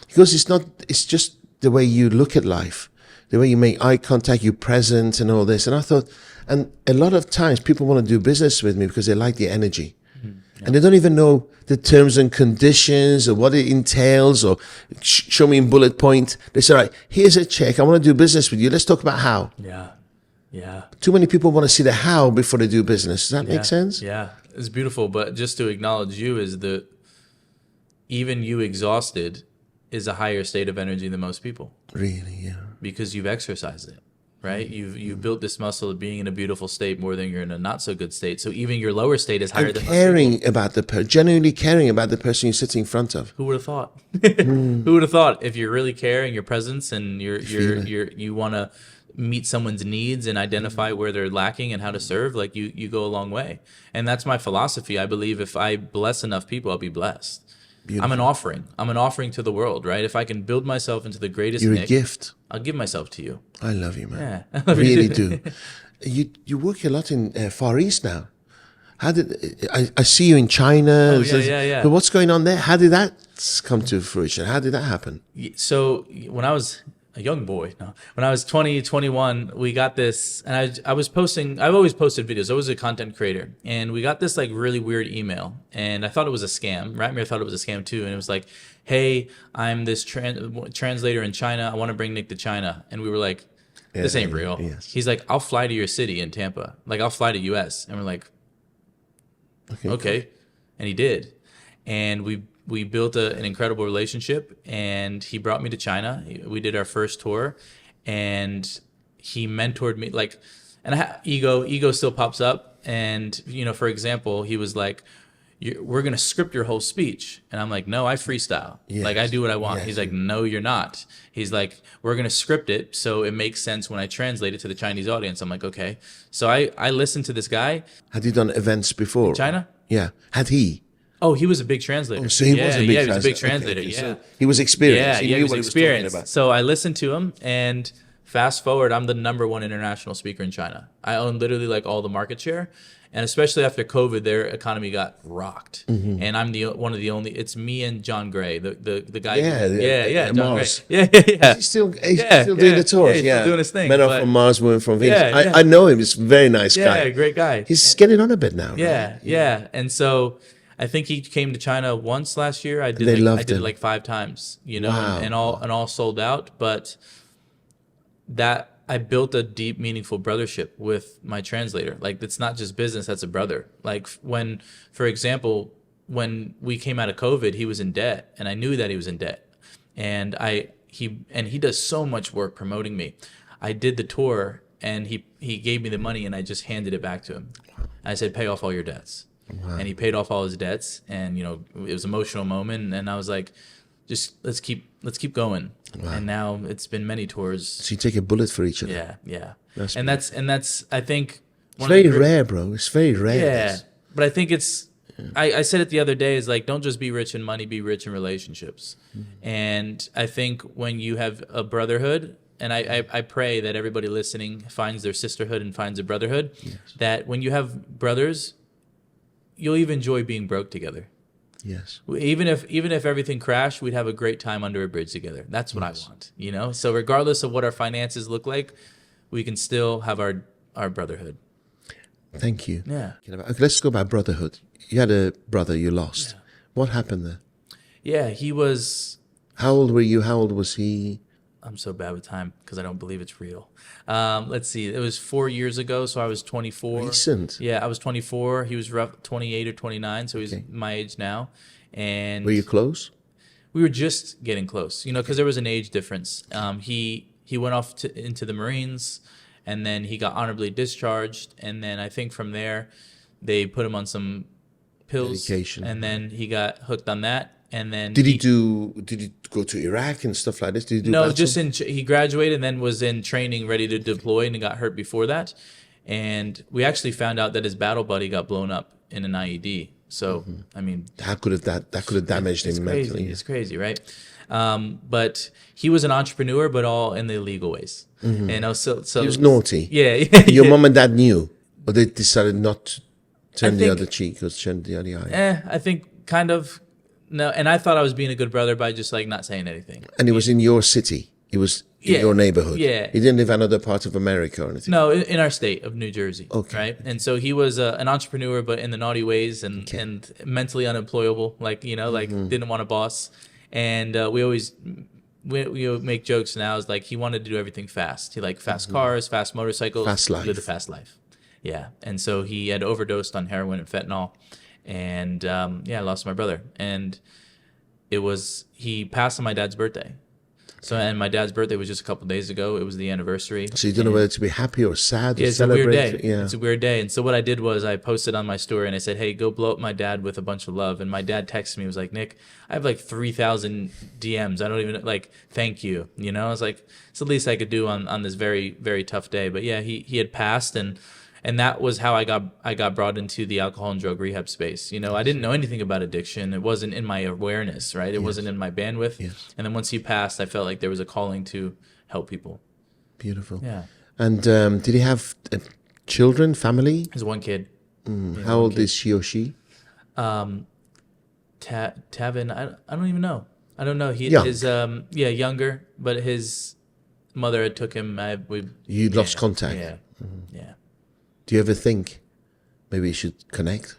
Because it's just the way you look at life, the way you make eye contact, you're present and all this. And I thought, and a lot of times people want to do business with me because they like the energy. Yeah. And they don't even know the terms and conditions or what it entails or show me in bullet point. They say, all right, here's a check. I want to do business with you. Let's talk about how. Yeah. Too many people want to see the how before they do business. Does that make sense? Yeah. It's beautiful. But just to acknowledge you is that even you exhausted is a higher state of energy than most people. Really, yeah. Because you've exercised it, right? You've built this muscle of being in a beautiful state more than you're in a not so good state. So even your lower state is higher and than caring about genuinely caring about the person you're sitting in front of. Who would have thought? Who would have thought? If you really care and your presence and you want to meet someone's needs and identify where they're lacking and how to serve, like you go a long way. And that's my philosophy. I believe if I bless enough people, I'll be blessed. Beautiful. I'm an offering to the world, right? If I can build myself into the greatest You're a gift. I'll give myself to you. I love you, man. Yeah. I really do. You work a lot in Far East now. How did I see you in China? Yeah. But what's going on there? How did that come to fruition? How did that happen? So when I was a young boy, when I was 20, 21, we got this, and I was posting, I've always posted videos. I was a content creator, and we got this like really weird email, and I thought it was a scam. Ratmir thought it was a scam too, and it was like, hey, I'm this translator in China. I want to bring Nick to China. And we were like, this ain't real. Yes. He's like, I'll fly to your city in Tampa. Like, I'll fly to US. And we're like, okay. And he did. And we built an incredible relationship, and he brought me to China. We did our first tour, and he mentored me. Like, and ego still pops up. And, for example, he was like, we're going to script your whole speech. And I'm like, no, I freestyle. Yes. Like, I do what I want. Yes. He's like, no, you're not. He's like, we're going to script it so it makes sense when I translate it to the Chinese audience. I'm like, okay. So I listened to this guy. Had you done events before? In China? Yeah. Had he? Oh, he was a big translator. So he was a big he was a big translator. translator. Okay, Yeah. so he was experienced. Yeah, He he knew was what he was talking experienced. about. So I listened to him, and fast forward, I'm the #1 international speaker in China. I own literally like all the market share, and especially after COVID, their economy got rocked. Mm-hmm. And I'm the one of the only. It's me and John Gray, the guy. Yeah, John Mars. Gray. Yeah. He's still Yeah, doing the tours. he's still doing his thing, Men are but- from Mars, women from Venus. Yeah. I know him. He's a very nice guy. Yeah, great guy. He's getting on a bit now. Yeah, right? yeah. And so I think he came to China once last year. I did They like, loved I did him. it like 5 times, you know, Wow. and all sold out. But that I built a deep, meaningful brothership with my translator. Like, it's not just business; that's a brother. Like when, for example, when we came out of COVID, he was in debt, and I knew that he was in debt, and he does so much work promoting me. I did the tour, and he gave me the money, and I just handed it back to him. I said, "Pay off all your debts," and he paid off all his debts, and you know, it was an emotional moment, and I was like, "Just let's keep going." And now it's been many tours. So you take a bullet for each other. Yeah. That's That's I think It's very rare, bro. It's very rare. Yeah. this. But I think it's I said it the other day, is like, don't just be rich in money, be rich in relationships. And I think when you have a brotherhood, and I pray that everybody listening finds their sisterhood and finds a brotherhood, that when you have brothers, you'll even enjoy being broke together. Yes. Even if everything crashed, we'd have a great time under a bridge together. That's what I want, you know? So regardless of what our finances look like, we can still have our brotherhood. Thank you. Yeah. Okay, let's go about brotherhood. You had a brother you lost. What happened there? Yeah, he was... How old were you? How old was he? I'm so bad with time because I don't believe it's real. Let's see. It was 4 years ago, so I was 24. Recent. Yeah, I was 24. He was 28 or 29, so he's my age now. And Were you close? we were just getting close, you know, because there was an age difference. He went off into the Marines, and then he got honorably discharged, and then I think from there they put him on some pills, Medication. and then he got hooked on that. And then Did he go to Iraq and stuff like this? Did he do no, battle? just he graduated and then was in training, ready to deploy, and he got hurt before that. And we actually found out that his battle buddy got blown up in an IED. So I mean, How could have that could have damaged him mentally? it's crazy, right? But he was an entrepreneur, but all in the illegal ways. And also, so He was naughty. Yeah, Your mom and dad knew, but they decided not to turn the think- other cheek or turn the other eye. I think kind of no. And I thought I was being a good brother by just like not saying anything. And he was in your city. He was in Yeah. your neighborhood. Yeah. He didn't live in another part of America or anything. No, in our state of New Jersey. Okay. Right. And so he was an entrepreneur, but in the naughty ways and mentally unemployable, like, you know, like didn't want a boss. And we make jokes now, is like he wanted to do everything fast. He liked fast cars, fast motorcycles, Fast life. lived a fast life. Yeah. And so he had overdosed on heroin and fentanyl. And I lost my brother. And he passed on my dad's birthday. So, and my dad's birthday was just a couple days ago. It was the anniversary. So you don't know whether to be happy or sad or Yeah, it's a weird celebrate. day. Yeah. It's a weird day. And so what I did was I posted on my story and I said, hey, go blow up my dad with a bunch of love. And my dad texted me, he was like, Nick, I have like 3,000 DMs. I don't even like, thank you. You know, I was like, it's the least I could do on this very, very tough day. But yeah, he had passed, and that was how I got brought into the alcohol and drug rehab space. You know, I didn't know anything about addiction. It wasn't in my awareness, right? It wasn't in my bandwidth. Yes. And then once he passed, I felt like there was a calling to help people. Beautiful. Yeah. And did he have children, family? There's one kid. How old is she or she? Tavin, I don't even know. I don't know. He Young. is younger, but his mother had took him. You lost contact. Yeah, yeah. Do you ever think maybe you should connect?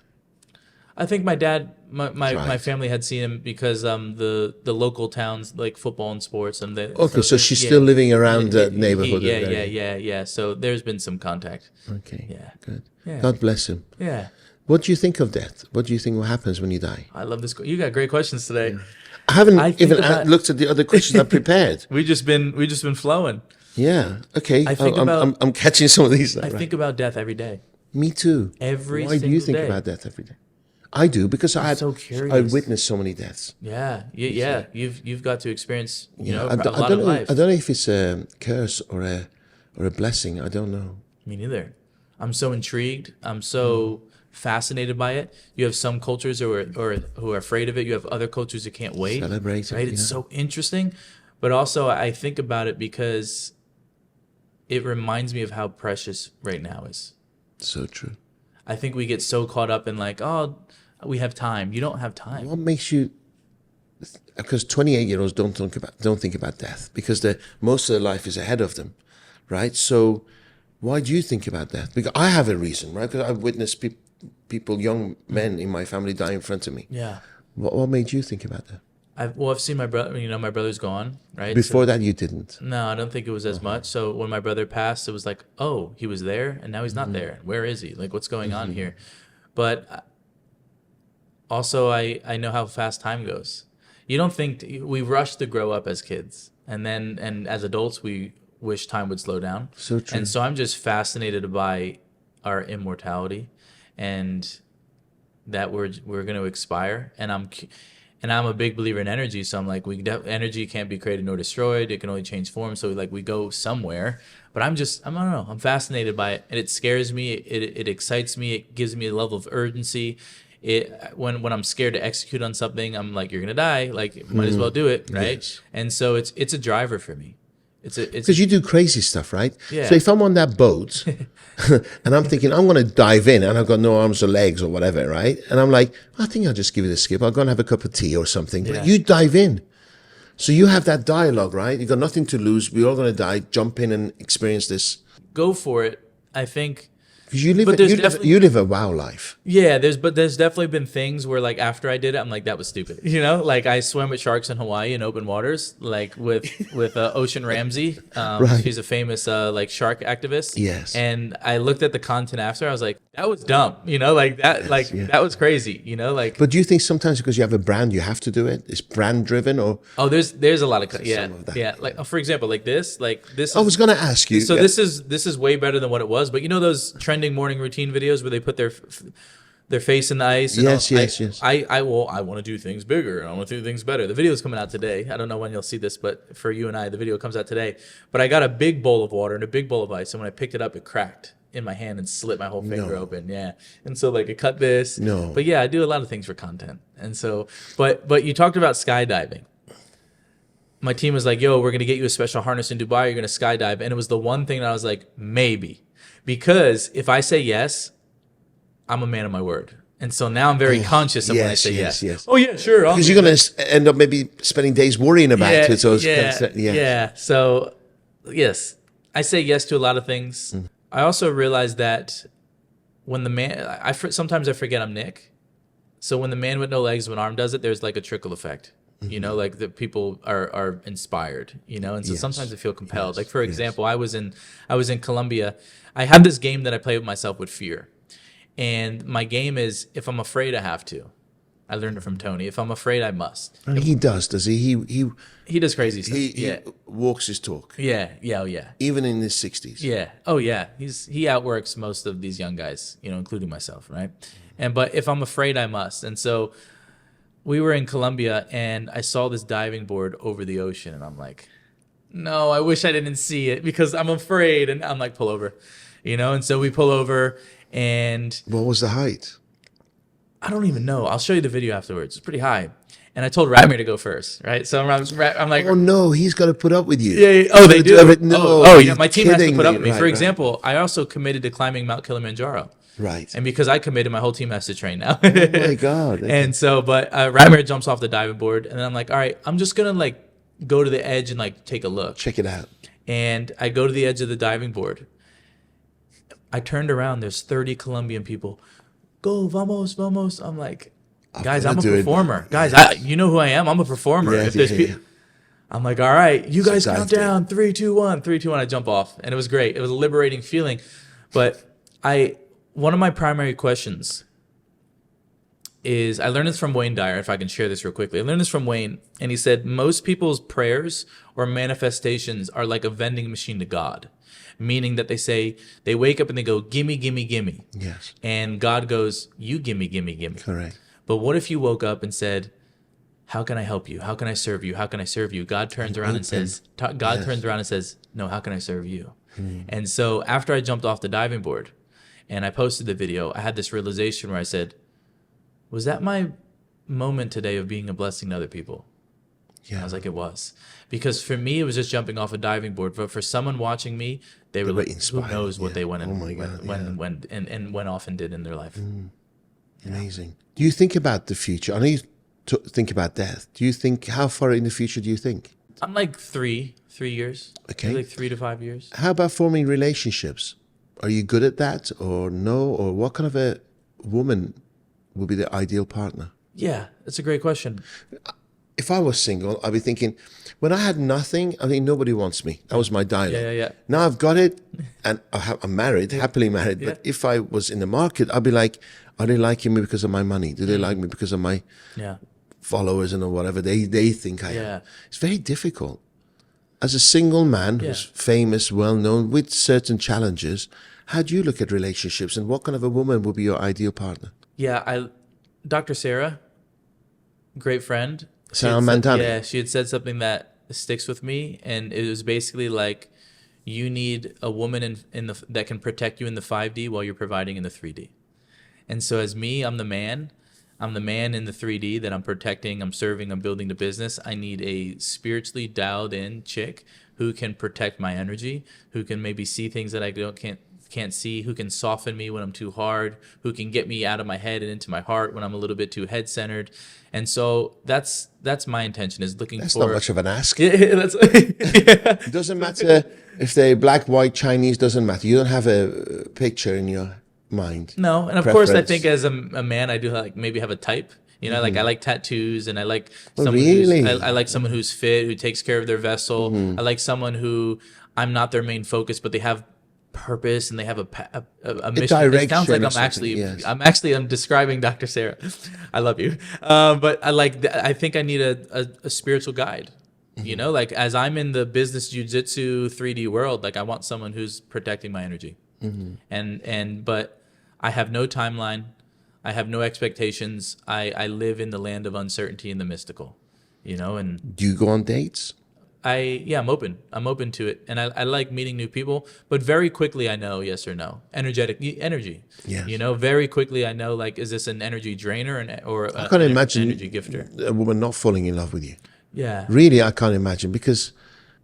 I think my dad, my Right. family had seen him because the local towns like football and sports and Okay, so there's- she's still living around the He- neighborhood. Yeah. So there's been some contact. Okay. Yeah. Good. Yeah. God bless him. Yeah. What do you think of death? What do you think happens when you die? I love this. You got great questions today. I haven't I think even about- looked at the other questions I prepared. We just been flowing. Yeah. Okay. I think I'm catching some of these. Now, I right? think about death every day. Me too. Every Why do you single think day. about death every day? I do because I so curious. I witnessed so many deaths. Yeah. You've got to experience a I lot don't of know. life. I don't know if it's a curse or a blessing. I don't know. Me neither. I'm so intrigued. I'm so fascinated by it. You have some cultures who are afraid of it. You have other cultures who can't wait. Celebrate it, right? It's so interesting. But also I think about it because it reminds me of how precious right now is. So true. I think we get so caught up in like, oh, we have time. You don't have time. What makes you? Because 28-year-olds don't think about death because most of their life is ahead of them, right? So why do you think about death? Because I have a reason, right? Because I've witnessed people, young men in my family die in front of me. Yeah. What made you think about that? I've seen my brother. My brother's gone, right? Before that, you didn't. No, I don't think it was as much. So when my brother passed, it was like, oh, he was there, and now he's not there. Where is he? Like, what's going on here? But also, I know how fast time goes. You don't think we rush to grow up as kids, and as adults, we wish time would slow down. So true. And so I'm just fascinated by our immortality, and that we're going to expire, and I'm a big believer in energy, so I'm like, energy can't be created nor destroyed. It can only change form. So like we go somewhere. But I don't know. I'm fascinated by it, and it scares me. It excites me. It gives me a level of urgency. When I'm scared to execute on something, I'm like, you're gonna die. Like, might as well do it, right? Yes. And so it's a driver for me. It's Because you do crazy stuff, right? Yeah. So if I'm on that boat and I'm thinking I'm going to dive in and I've got no arms or legs or whatever, right? And I'm like, I think I'll just give it a skip. I'll go and have a cup of tea or something. Yeah. But you dive in. So you have that dialogue, right? You've got nothing to lose. We're all going to die. Jump in and experience this. go for it. I think. Because you live a wow life. Yeah, there's definitely been things where like after I did it, I'm like, that was stupid. You know, like I swam with sharks in Hawaii in open waters, like with Ocean Ramsey. Right. He's a famous like shark activist. Yes. And I looked at the content after, I was like, that was dumb. You know, like that, like that was crazy. You know, like. But do you think sometimes because you have a brand, you have to do it? It's brand driven, or? Oh, there's a lot of some of that. yeah. Like for example, like this. I was going to ask you. So this is way better than what it was. But you know those trending morning routine videos where they put their face in the ice. And Yes. I want to do things bigger and I want to do things better. The video's coming out today. I don't know when you'll see this, but for you and I, the video comes out today. But I got a big bowl of water and a big bowl of ice, and when I picked it up, it cracked in my hand and slit my whole finger open. Yeah, and so like it cut this. No. But yeah, I do a lot of things for content, and so but you talked about skydiving. My team was like, "Yo, we're gonna get you a special harness in Dubai. You're gonna skydive," and it was the one thing that I was like, maybe. Because if I say yes, I'm a man of my word. And so now I'm very conscious of when I say yes. Oh, yeah, sure. Because you're going to end up maybe spending days worrying about it. So So, yes, I say yes to a lot of things. I also realize that when the man, sometimes I forget I'm Nick. So when the man with no legs, when arm does it, there's like a trickle effect. You know, like the people are inspired, you know, and so sometimes I feel compelled. Like for example, I was in Colombia. I had this game that I play with myself with fear. And my game is, if I'm afraid, I have to. I learned it from Tony. If I'm afraid, I must. And he does he? He does crazy stuff. He walks his talk. Yeah. Even in his 60s. Yeah. Oh yeah. He outworks most of these young guys, you know, including myself, right? But if I'm afraid, I must. And so we were in Colombia and I saw this diving board over the ocean and I'm like, no, I wish I didn't see it because I'm afraid. And I'm like, pull over, you know? And so we pull over and... What was the height? I don't even know. I'll show you the video afterwards. It's pretty high. And I told Ramir to go first, right? So I'm like... Oh, no, he's got to put up with you. Yeah. Oh, they do? No. Yeah, my team has to put up with me. For example, I also committed to climbing Mount Kilimanjaro. Right. And because I committed, my whole team has to train now. Oh, my God. And so, but Ramir jumps off the diving board. And then I'm like, all right, I'm just going to like go to the edge and like take a look. Check it out. And I go to the edge of the diving board. I turned around. There's 30 Colombian people. Go, vamos. I'm like, guys, I'm a performer. Guys, you know who I am. I'm a performer. Yeah, if there's people, I'm like, all right, you guys count down. 3, 2, 1. 3, 2, 1. I jump off. And it was great. It was a liberating feeling. But one of my primary questions is, I learned this from Wayne Dyer, if I can share this real quickly. I learned this from Wayne, and he said, most people's prayers or manifestations are like a vending machine to God, meaning that they wake up and they go, gimme, gimme, gimme. Yes. And God goes, you gimme, gimme, gimme. Correct. But what if you woke up and said, how can I help you? How can I serve you? How can I serve you? God turns around and says, no, how can I serve you? And so after I jumped off the diving board, And I posted the video. I had this realization where I said, was that my moment today of being a blessing to other people? Yeah. I was like, it was. Because for me, it was just jumping off a diving board. But for someone watching me, they were like, who inspired. knows what they went and, Oh my God, went off and did in their life. Amazing. Do you think about the future? I know you think about death. Do you think, how far in the future do you think? I'm like 3 years. Okay. Maybe like 3 to 5 years. How about forming relationships? Are you good at that or no? Or what kind of a woman would be the ideal partner? Yeah, that's a great question. If I was single, I'd be thinking, when I had nothing, I think nobody wants me. That was my dialogue. Yeah. Now I've got it, and I'm married, happily married. Yeah. But if I was in the market, I'd be like, are they liking me because of my money? Do they like me because of my followers and or whatever they think I am? It's very difficult. As a single man who's famous, well-known, with certain challenges, how do you look at relationships, and what kind of a woman would be your ideal partner? Yeah, Dr. Sarah, great friend. Sarah Mantani. Yeah, she had said something that sticks with me, and it was basically like, you need a woman that can protect you in the 5D while you're providing in the 3D. And so as me, I'm the man in the 3D that I'm protecting, I'm serving, I'm building the business. I need a spiritually dialed in chick who can protect my energy, who can maybe see things that I can't see, who can soften me when I'm too hard, who can get me out of my head and into my heart when I'm a little bit too head centered. And so that's my intention, is looking That's for. not much of an ask. Yeah. It doesn't matter if they're black, white, Chinese, doesn't matter. You don't have a picture in your mind. No, and of course, I think as a man, I do like maybe have a type. You know, like I like tattoos, and I like someone I like someone who's fit, who takes care of their vessel. I like someone who I'm not their main focus, but they have purpose and they have a mission. It sounds like I'm describing Dr. Sarah. I love you, but I think I need a spiritual guide. You know, like as I'm in the business jiu-jitsu 3D world, like I want someone who's protecting my energy, but I have no timeline. I have no expectations. I live in the land of uncertainty and the mystical, you know. And do you go on dates? I'm open. I'm open to it, and I like meeting new people. But very quickly, I know yes or no. Energy. Yes. You know, very quickly, I know, like, is this an energy drainer or I can't imagine energy gifter? A woman not falling in love with you. Yeah. Really, I can't imagine, because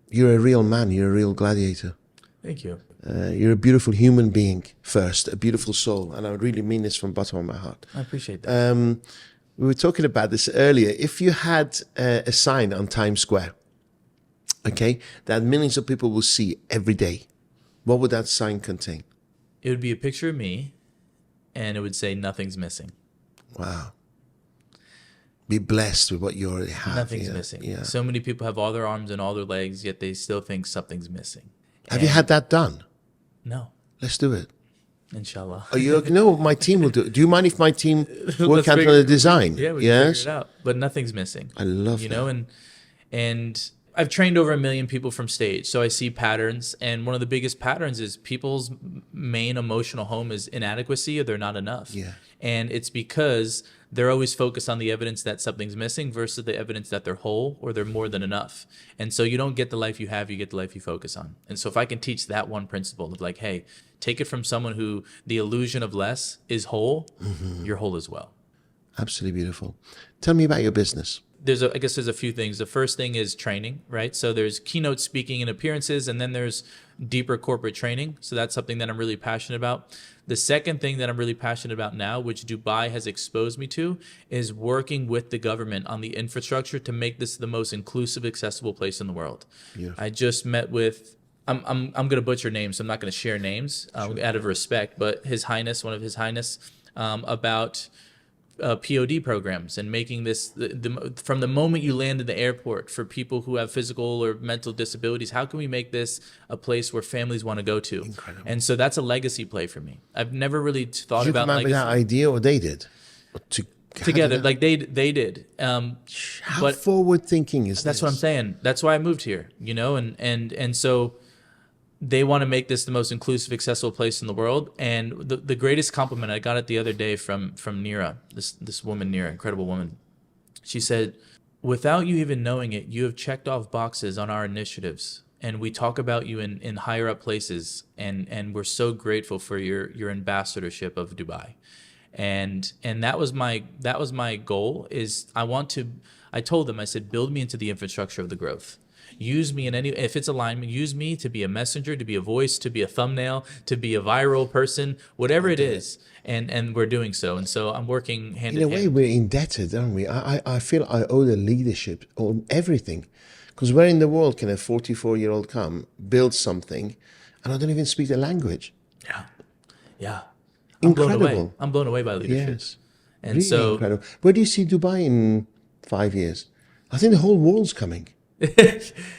you're a real man. You're a real gladiator. Thank you. You're a beautiful human being first, a beautiful soul, and I really mean this from the bottom of my heart. I appreciate that. We were talking about this earlier. If you had a sign on Times Square, okay, that millions of people will see every day, what would that sign contain? It would be a picture of me, and it would say, "Nothing's missing." Wow. Be blessed with what you already have. Nothing's missing. Yeah. So many people have all their arms and all their legs, yet they still think something's missing. Have you had that done? No. Let's do it. Inshallah. Oh, you know, my team will do it. Do you mind if my team work out on the design? Yeah, we can figure it out. But nothing's missing. I love you that. know, and I've trained over 1 million people from stage, so I see patterns. And one of the biggest patterns is people's main emotional home is inadequacy, or they're not enough. Yeah. And it's because they're always focused on the evidence that something's missing versus the evidence that they're whole or they're more than enough. And so you don't get the life you have, you get the life you focus on. And so if I can teach that one principle of like, hey, take it from someone who the illusion of less is whole, you're whole as well. Absolutely beautiful. Tell me about your business. I guess there's a few things. The first thing is training, right? So there's keynote speaking and appearances, and then there's deeper corporate training. So that's something that I'm really passionate about. The second thing that I'm really passionate about now, which Dubai has exposed me to, is working with the government on the infrastructure to make this the most inclusive, accessible place in the world. Beautiful. I just met with, I'm going to butcher names, so I'm not going to share names out of respect, but one of His Highness, about POD programs and making this from the moment you land in the airport for people who have physical or mental disabilities. How can we make this a place where families want to go to? Incredible. And so that's a legacy play for me. I've never really thought Did you about come up with that idea, or they did? Together, like they did. How forward thinking is that's this? what I'm saying. That's why I moved here, you know, and so they want to make this the most inclusive, accessible place in the world. And the greatest compliment, I got it the other day from Nira, this woman, Nira, incredible woman. She said, without you even knowing it, you have checked off boxes on our initiatives and we talk about you in higher up places, and we're so grateful for your ambassadorship of Dubai. And that was my goal. Is I told them, I said, build me into the infrastructure of the growth. Use me in if it's alignment, use me to be a messenger, to be a voice, to be a thumbnail, to be a viral person, whatever it is. And we're doing so. And so I'm working hand in hand. In a way, we're indebted, aren't we? I feel I owe the leadership on everything. Because where in the world can a 44-year-old come, build something, and I don't even speak the language? Yeah. Yeah. Incredible. I'm blown away by leadership. Yes. And Really so incredible. Where do you see Dubai in 5 years? I think the whole world's coming.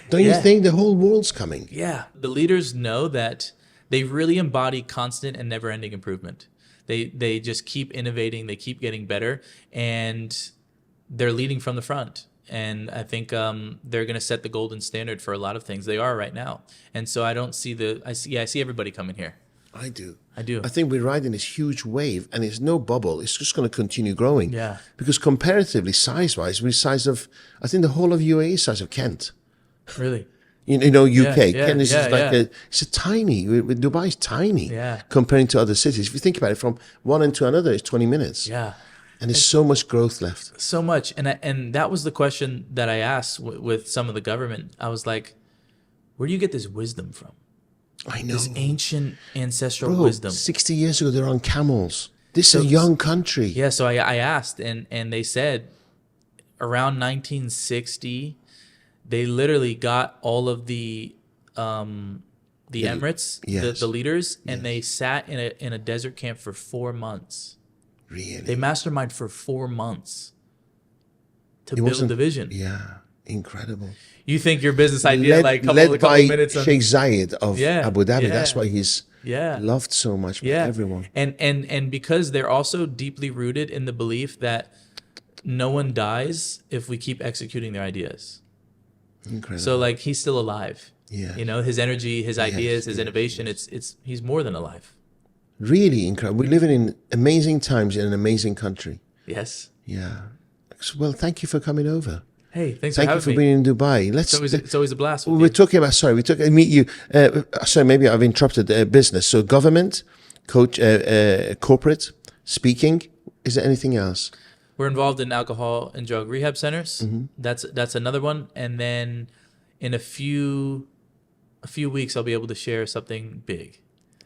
Don't you think the whole world's coming? Yeah. The leaders know that they really embody constant and never-ending improvement. They just keep innovating, they keep getting better, and they're leading from the front. And I think they're going to set the golden standard for a lot of things. They are right now. And so I don't see I see everybody coming here. I do. I think we're riding this huge wave, and it's no bubble. It's just going to continue growing. Yeah. Because comparatively, size-wise, we're the size of, I think the whole of UAE is the size of Kent. Really? You know, UK. Yeah, Kent is just like yeah. it's a tiny, Dubai's tiny Yeah. comparing to other cities. If you think about it, from one end to another, it's 20 minutes. Yeah. And there's so much growth left. So much. And that was the question that I asked with some of the government. I was like, where do you get this wisdom from? I know. This ancient ancestral Bro, wisdom. 60 years ago, they're on camels. This is a young country. Yeah, so I asked, and they said around 1960, they literally got all of the Emirates, yes. the leaders, and they sat in a desert camp for 4 months. Really? They masterminded for 4 months to It build wasn't- the vision. Yeah, incredible. You think your business idea, like a led couple by minutes on, Sheikh Zayed of Yeah, Abu Dhabi. yeah. That's why he's yeah. loved so much by Yeah. everyone. And because they're also deeply rooted in the belief that no one dies if we keep executing their ideas. Incredible. So like he's still alive. Yeah. You know, his energy, his ideas, his innovation, it's he's more than alive. Really incredible. We're living in amazing times in an amazing country. Yes. Yeah. Well, thank you for coming over. Hey, thanks Thank for you having for me. being in Dubai. It's always a blast with We're you. talking about, meet you. Sorry, maybe I've interrupted business. So government, corporate, speaking. Is there anything else? We're involved in alcohol and drug rehab centers. Mm-hmm. That's another one. And then in a few weeks, I'll be able to share something big.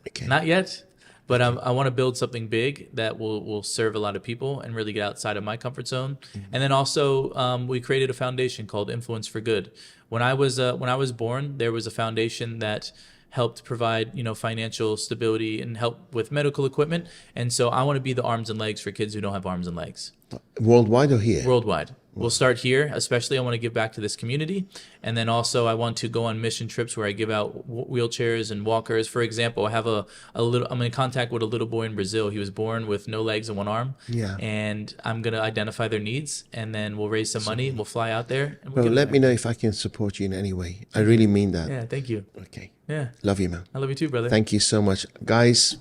Okay. Not yet, but I want to build something big that will serve a lot of people and really get outside of my comfort zone. And then also, we created a foundation called Influence for Good. When I was born, there was a foundation that helped provide financial stability and help with medical equipment. And so I want to be the arms and legs for kids who don't have arms and legs. Worldwide or here? Worldwide. We'll start here, especially I want to give back to this community. And then also I want to go on mission trips where I give out wheelchairs and walkers. For example, I have I'm in contact with a little boy in Brazil. He was born with no legs and one arm. Yeah. And I'm going to identify their needs, and then we'll raise some money. We'll fly out there. And Well, give let them me know if I can support you in any way. I really mean that. Yeah, thank you. Okay. Yeah. Love you, man. I love you too, brother. Thank you so much. Guys,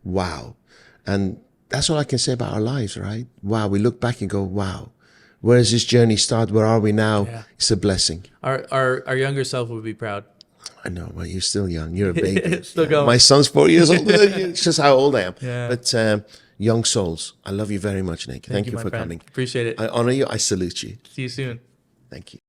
wow. And that's all I can say about our lives, right? Wow. We look back and go, wow. Where does this journey start? Where are we now? Yeah. It's a blessing. Our younger self would be proud. I know, well, you're still young. You're a baby. Still going. My son's 4 years older than you. It's just how old I am. Yeah. But young souls, I love you very much, Nick. Thank you my for friend. coming. Appreciate it. I honor you. I salute you. See you soon. Thank you.